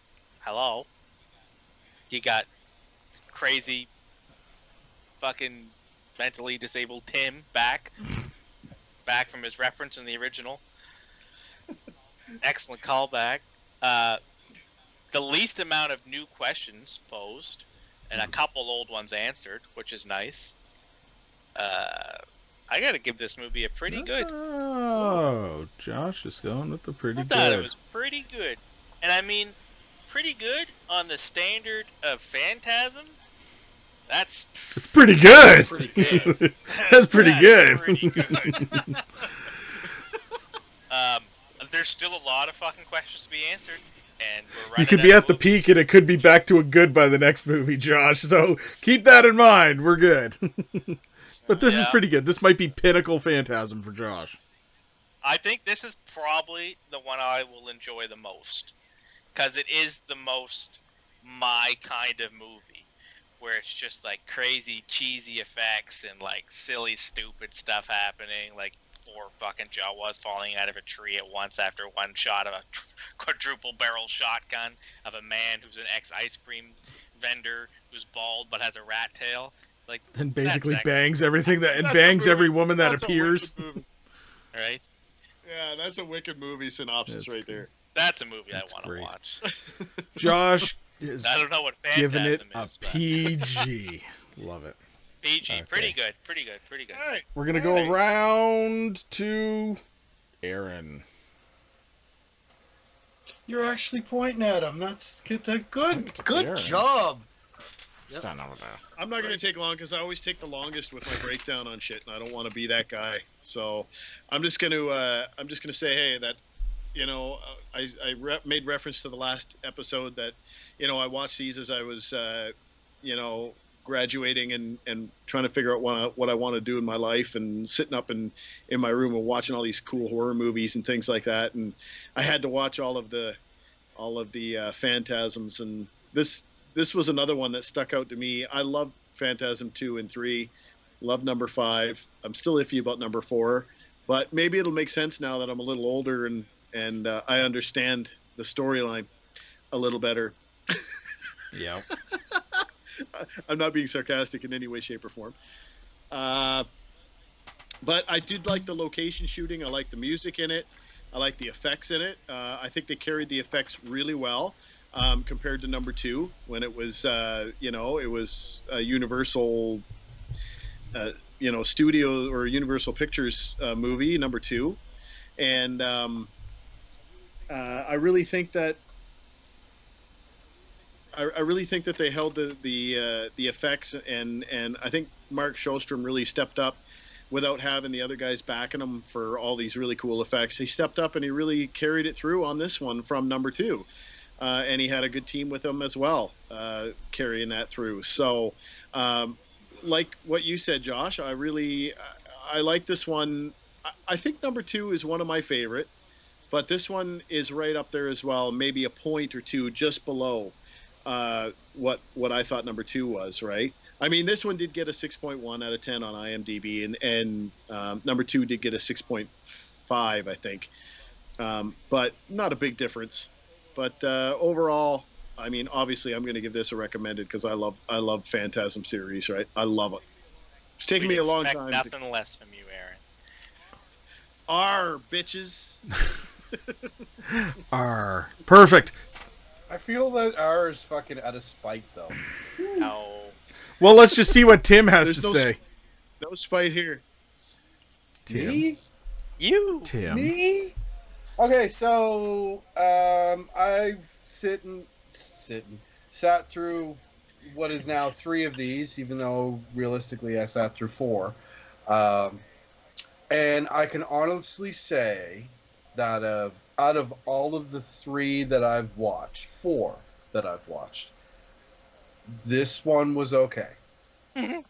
hello. You got crazy fucking mentally disabled Tim back from his reference in the original. Excellent callback. The least amount of new questions posed, and a couple old ones answered, which is nice. I gotta give this movie a pretty good. Oh, Josh is going with the pretty I thought it good. was pretty good, and I mean, pretty good on the standard of Phantasm. That's It's pretty good. Pretty good. That's pretty good. Pretty good. There's still a lot of fucking questions to be answered, and we're running You could out be of at the movies. peak and it could be back to a good by the next movie, Josh. So keep that in mind. We're good. But this is Yeah. pretty good. This might be pinnacle Phantasm for Josh. I think this is probably the one I will enjoy the most, because it is the most my kind of movie, where it's just like crazy cheesy effects and like silly stupid stuff happening, like 4 fucking Jawas falling out of a tree at once after one shot of a quadruple barrel shotgun of a man who's an ex-ice cream vendor who's bald but has a rat tail. Like, And basically That's bangs everything that and That's a bangs movie. every woman that That's a appears. wicked movie. right? Yeah, that's a wicked movie synopsis That's right there. That's a movie That's I want to great. watch. Josh is I don't know what giving Phantasm it a is, but PG. Love it. PG. Okay. Pretty good. Pretty good. Pretty good. All right. We're gonna go around to Aaron. You're actually pointing at him. That's good. Aaron. Good job. Stand over there. I'm not going to take long because I always take the longest with my breakdown on shit, and I don't want to be that guy. So I'm just going to say, hey, that I made reference to the last episode that I watched these as I was graduating and trying to figure out what I want to do in my life, and sitting up in my room and watching all these cool horror movies and things like that. And I had to watch all of the Phantasms, and this was another one that stuck out to me. I love Phantasm 2 and 3. Love number 5. I'm still iffy about number 4, but maybe it'll make sense now that I'm a little older and I understand the storyline a little better. Yeah. I'm not being sarcastic in any way, shape, or form. But I did like the location shooting. I like the music in it. I like the effects in it. I think they carried the effects really well. Compared to number 2, when it was it was a Universal Studio or Universal Pictures movie, number 2, and I really think that they held the effects, and I think Mark Shostrom really stepped up without having the other guys backing him for all these really cool effects. He stepped up and he really carried it through on this one from number 2. And he had a good team with him as well, carrying that through. So, like what you said, Josh, I like this one. I think number 2 is one of my favorite, but this one is right up there as well, maybe a point or two just below. what I thought number 2 was, right? I mean, this one did get a 6.1 out of 10 on IMDb, and number 2 did get a 6.5, I think. But not a big difference. But overall, I mean, obviously, I'm going to give this a recommended because I love Phantasm series, right? I love it. It's taken me a long time. Nothing less from you, Aaron. Bitches. Perfect. I feel that R is fucking out of spite, though. No. Well, let's just see what Tim has to say. No spite here. Tim. Me? You. Tim. Me? Okay, so I've sat through what is now 3 of these, even though realistically I sat through 4. And I can honestly say that out of all of the 3 that I've watched, 4 that I've watched, this one was okay. And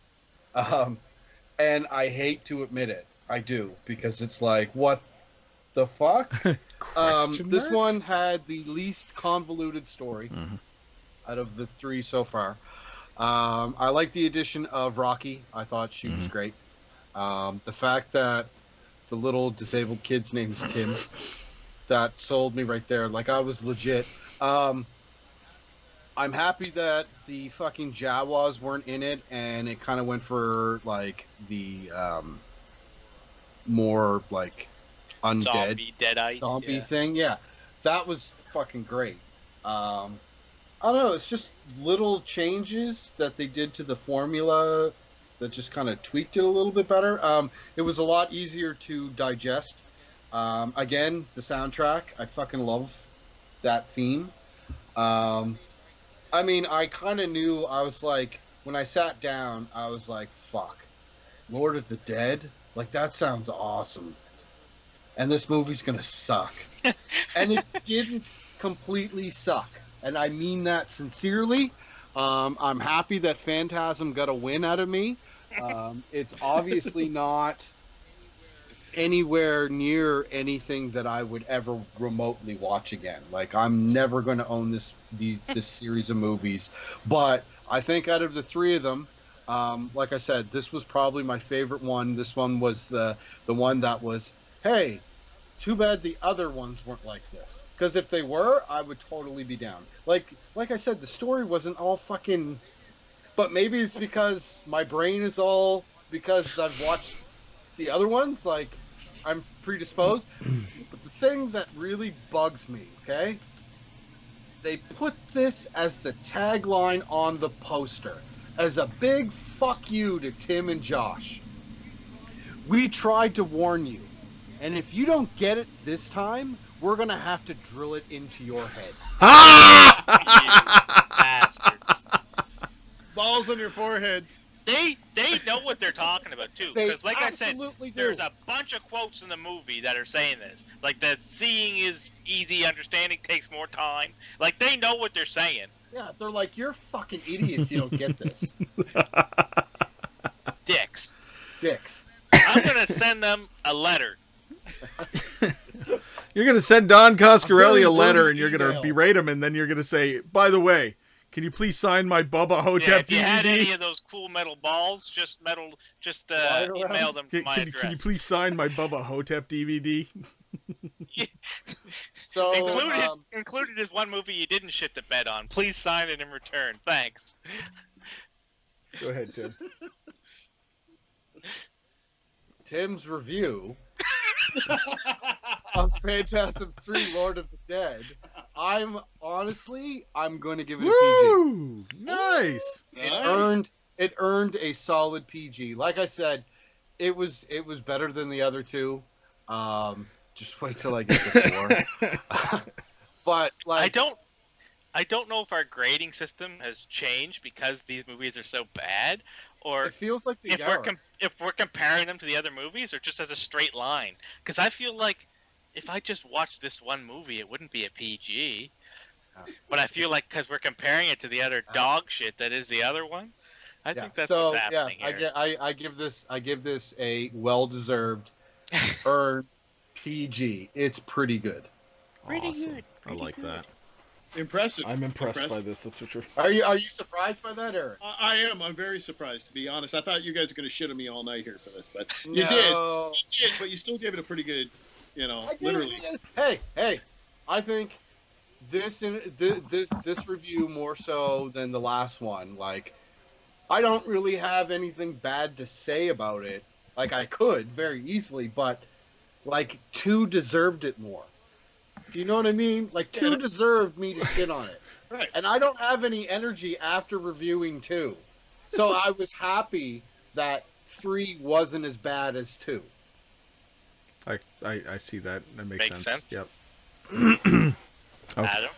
I hate to admit it, I do, because it's like, what the fuck? This one had the least convoluted story out of the 3 so far. I like the addition of Rocky. I thought she was great. The fact that the little disabled kid's name is Tim, that sold me right there. Like, I was legit. I'm happy that the fucking Jawas weren't in it, and it kind of went for, like, the more, like, undead Zombie, deadite. zombie thing. Yeah, that was fucking great. I don't know, it's just little changes that they did to the formula that just kind of tweaked it a little bit better. It was a lot easier to digest. Again, the soundtrack, I fucking love that theme. I mean, I kind of knew, I was like, when I sat down, I was like, fuck, Lord of the Dead? Like, that sounds awesome. And this movie's gonna suck. And it didn't completely suck. And I mean that sincerely. I'm happy that Phantasm got a win out of me. It's obviously not anywhere near anything that I would ever remotely watch again. Like, I'm never going to own this series of movies. But I think out of the 3 of them, like I said, this was probably my favorite one. This one was the one that was, hey, too bad the other ones weren't like this. Because if they were, I would totally be down. Like I said, the story wasn't all fucking... But maybe it's because my brain is all... Because I've watched the other ones, like, I'm predisposed. But the thing that really bugs me, okay? They put this as the tagline on the poster. As a big fuck you to Tim and Josh. We tried to warn you. And if you don't get it this time, we're going to have to drill it into your head. You bastards. Balls on your forehead. They know what they're talking about too, because like I said, absolutely do. there's a bunch of quotes in the movie that are saying this, like that seeing is easy, understanding takes more time. Like, they know what they're saying. Yeah, they're like, you're fucking idiots if you don't get this. Dicks. I'm gonna send them a letter. You're going to send Don Coscarelli a letter, worded and you're going to email. berate him, and then you're going to say, by the way, can you please sign my Bubba Yeah, Hotep if you had DVD? any of those cool metal balls, just email them to my address. Can you please sign my Bubba Hotep DVD? So, Included is one movie you didn't shit the bed on. Please sign it in return. Thanks. Go ahead, Tim. Tim's review of Phantasm 3 Lord of the Dead, I'm going to give it a Woo! Nice. PG. It earned a solid PG. Like I said, it was better than the other 2. Just wait till I get to 4. But like, I don't know if our grading system has changed because these movies are so bad, or it feels like if we're comparing them to the other movies, or just as a straight line. Because I feel like if I just watched this one movie, it wouldn't be a PG. But I feel like because we're comparing it to the other dog shit that is the other one, I think that's what's happening here. I give this a well-deserved earned PG. It's pretty good. Awesome. I like that. Impressive. I'm impressed by this. That's for sure. Are you surprised by that, Eric? I am. I'm very surprised, to be honest. I thought you guys were going to shit on me all night here for this, but you No. did. You did, but you still gave it a pretty good, literally. Hey, I think this review more so than the last one. Like, I don't really have anything bad to say about it. Like, I could very easily, but like 2 deserved it more. Do you know what I mean? Like 2 deserved me to shit on it. Right. And I don't have any energy after reviewing 2. So I was happy that 3 wasn't as bad as 2. I see that. That makes sense. Yep. Adam,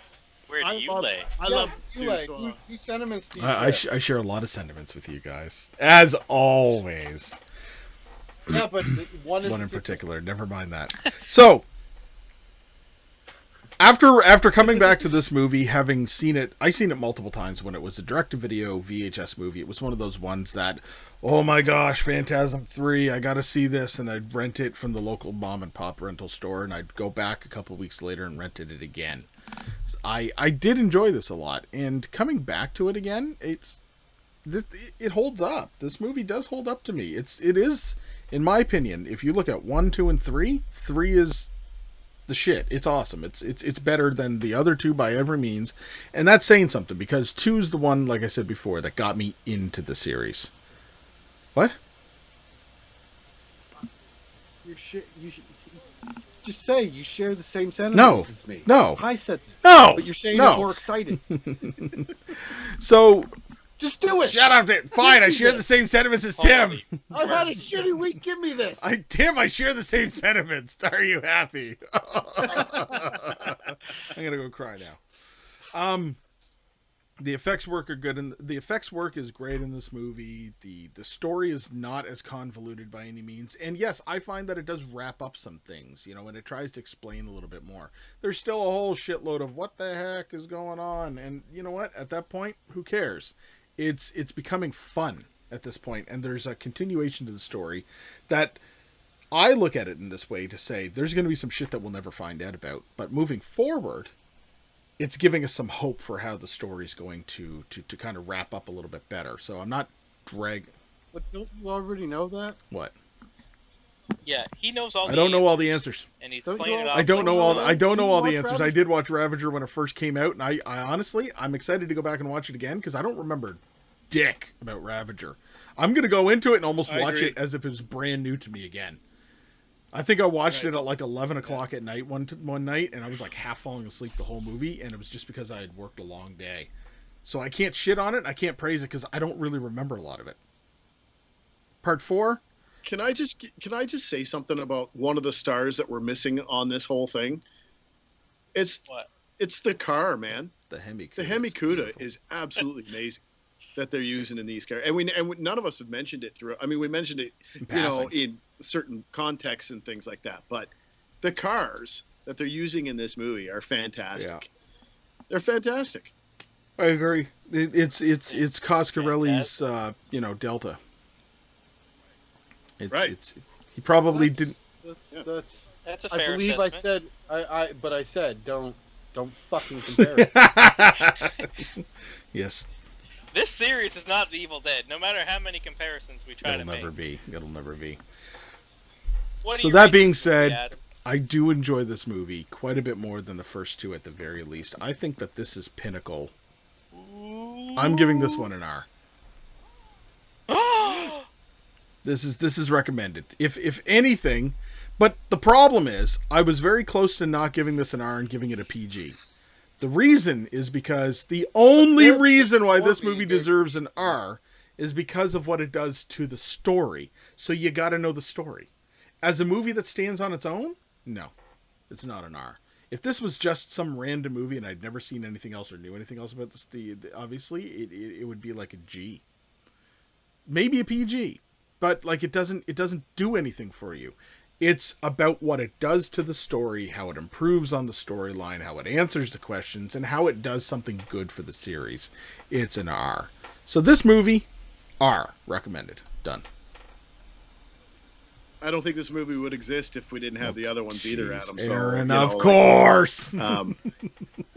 where do you lay? I love you it too. like you sentiments do you I share a lot of sentiments with you guys, as always. Yeah, but one in particular. Never mind that. So, after coming back to this movie, having seen it, I seen it multiple times when it was a direct-to-video VHS movie. It was one of those ones that, oh my gosh, Phantasm 3, I gotta see this, and I'd rent it from the local mom and pop rental store, and I'd go back a couple weeks later and rented it again. I did enjoy this a lot, and coming back to it again, it holds up. This movie does hold up to me. It is, in my opinion, if you look at 1, 2, and 3, 3 is the shit. It's awesome. It's better than the other 2 by every means, and that's saying something because 2 is the one, like I said before, that got me into the series. What? Just say you share the same sentiments as me. No. I said no. But you're saying it more excited. So just do it. Shut up. Fine, I share the same sentiments as Tim. I've had a shitty week. Give me this. Tim, I share the same sentiments. Are you happy? I'm gonna go cry now. The effects work are good, and the effects work is great in this movie. The story is not as convoluted by any means, and yes, I find that it does wrap up some things, and it tries to explain a little bit more. There's still a whole shitload of what the heck is going on, and you know what? At that point, who cares? It's becoming fun at this point, and there's a continuation to the story that I look at it in this way to say there's going to be some shit that we'll never find out about, but moving forward, it's giving us some hope for how the story's going to kind of wrap up a little bit better. So I'm not dragging. But don't you already know that? What? Yeah, he knows all. I don't know all the answers. And he's playing it off. I don't know all the answers. I did watch Ravager when it first came out, and I honestly, I'm excited to go back and watch it again because I don't remember dick about Ravager. I'm gonna go into it and almost watch it as if it was brand new to me again. I think I watched it at like 11 o'clock at night one night, and I was like half falling asleep the whole movie, and it was just because I had worked a long day. So I can't shit on it, and I can't praise it because I don't really remember a lot of it. Part 4? Can I just say something about one of the stars that we're missing on this whole thing? It's the car, man. The Hemi. The Hemi-Cuda is absolutely amazing that they're using in these cars, and we none of us have mentioned it through. I mean, we mentioned it, in certain contexts and things like that. But the cars that they're using in this movie are fantastic. Yeah. They're fantastic. I agree. It's Coscarelli's Delta. It's he probably didn't. That's a fair I believe assessment. I said don't fucking compare it. Yes. This series is not The Evil Dead, no matter how many comparisons we try to make. It'll never be. So that being said, I do enjoy this movie quite a bit more than the first 2 at the very least. I think that this is pinnacle. Ooh. I'm giving this one an R. This is recommended. If anything, but the problem is I was very close to not giving this an R and giving it a PG. The reason is because the only reason why this movie deserves an R is because of what it does to the story. So you got to know the story. As a movie that stands on its own, no, it's not an R. If this was just some random movie and I'd never seen anything else or knew anything else about this, obviously it would be like a G, maybe a PG, but like it doesn't do anything for you. It's about what it does to the story, how it improves on the storyline, how it answers the questions, and how it does something good for the series. It's an R. So this movie, R, recommended. Done. I don't think this movie would exist if we didn't have the other ones either, Adam. So, Aaron, you know, of course.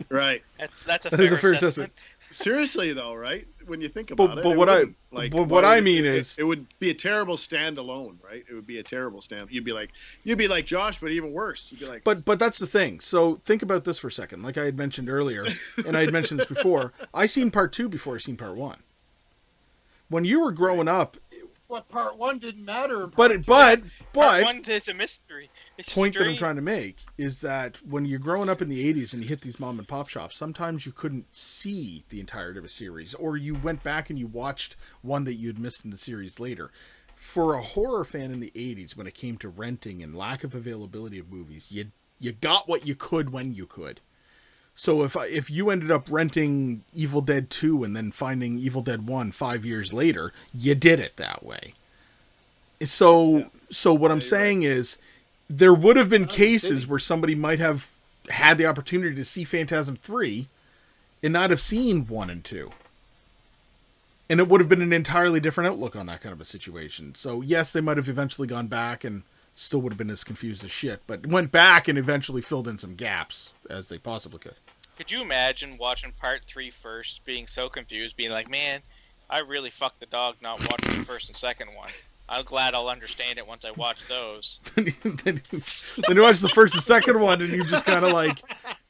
Right. That's a That is fair a fair assessment. Seriously though, right? When you think about it, But it what I wouldn't, like, but why what I would mean it, is it would be a terrible standalone, right? It would be a terrible stand. You'd be like Josh, but even worse. You'd be like, But that's the thing. So think about this for a second. Like I had mentioned earlier, and I had mentioned this before, I seen part 2 before I seen part 1. When you were growing up, What part 1 didn't matter. In but Part one is a mystery. It's point that I'm strange. trying to make is that when you're growing up in the 80s and you hit these mom and pop shops, sometimes you couldn't see the entirety of a series, or you went back and you watched one that you'd missed in the series later. For a horror fan in the 80s, when it came to renting and lack of availability of movies, you got what you could when you could. So if you ended up renting Evil Dead 2 and then finding Evil Dead 1 5 years later, you did it that way. So what I'm saying is there would have been cases where somebody might have had the opportunity to see Phantasm 3 and not have seen 1 and 2. And it would have been an entirely different outlook on that kind of a situation. So yes, they might have eventually gone back and still would have been as confused as shit, but went back and eventually filled in some gaps as they possibly could. Could you imagine watching part 3 first, being so confused, being like, man, I really fucked the dog not watching the first and second one. I'm glad I'll understand it once I watch those. then you watch the first and second one and you just kind of like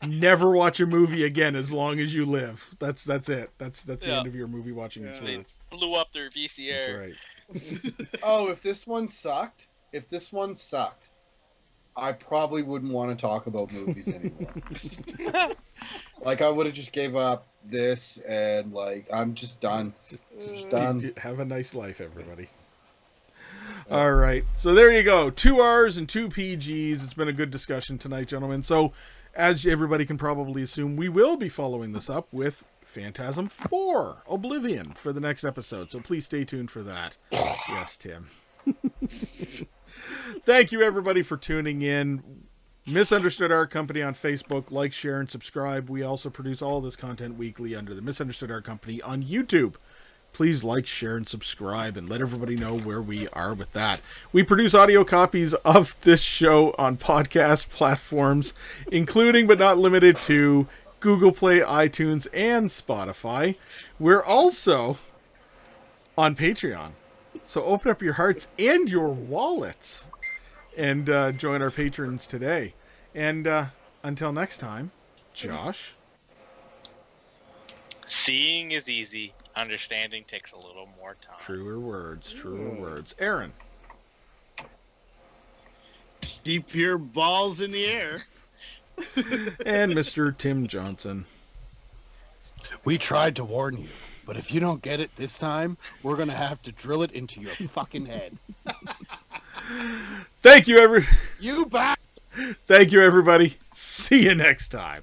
never watch a movie again as long as you live. That's it. That's the end of your movie watching experience. They blew up their VCR. That's right. Oh, if this one sucked, I probably wouldn't want to talk about movies anymore. Like, I would have just gave up this and, like, I'm just done. Just done. Have a nice life, everybody. All right. So there you go. 2 R's and 2 PGs. It's been a good discussion tonight, gentlemen. So as everybody can probably assume, we will be following this up with Phantasm 4 Oblivion for the next episode. So please stay tuned for that. Yes, Tim. Thank you, everybody, for tuning in. Misunderstood Art Company on Facebook. Like, share, and subscribe. We also produce all this content weekly under the Misunderstood Art Company on YouTube. Please like, share, and subscribe, and let everybody know where we are with that. We produce audio copies of this show on podcast platforms, including but not limited to Google Play, iTunes, and Spotify. We're also on Patreon. So open up your hearts and your wallets and join our patrons today. And until next time, Josh. Seeing is easy. Understanding takes a little more time. Truer words. Aaron. keep your balls in the air. And Mr. Tim Johnson. We tried to warn you, but if you don't get it this time, we're going to have to drill it into your fucking head. Thank you, You bastard! Thank you, everybody. See you next time.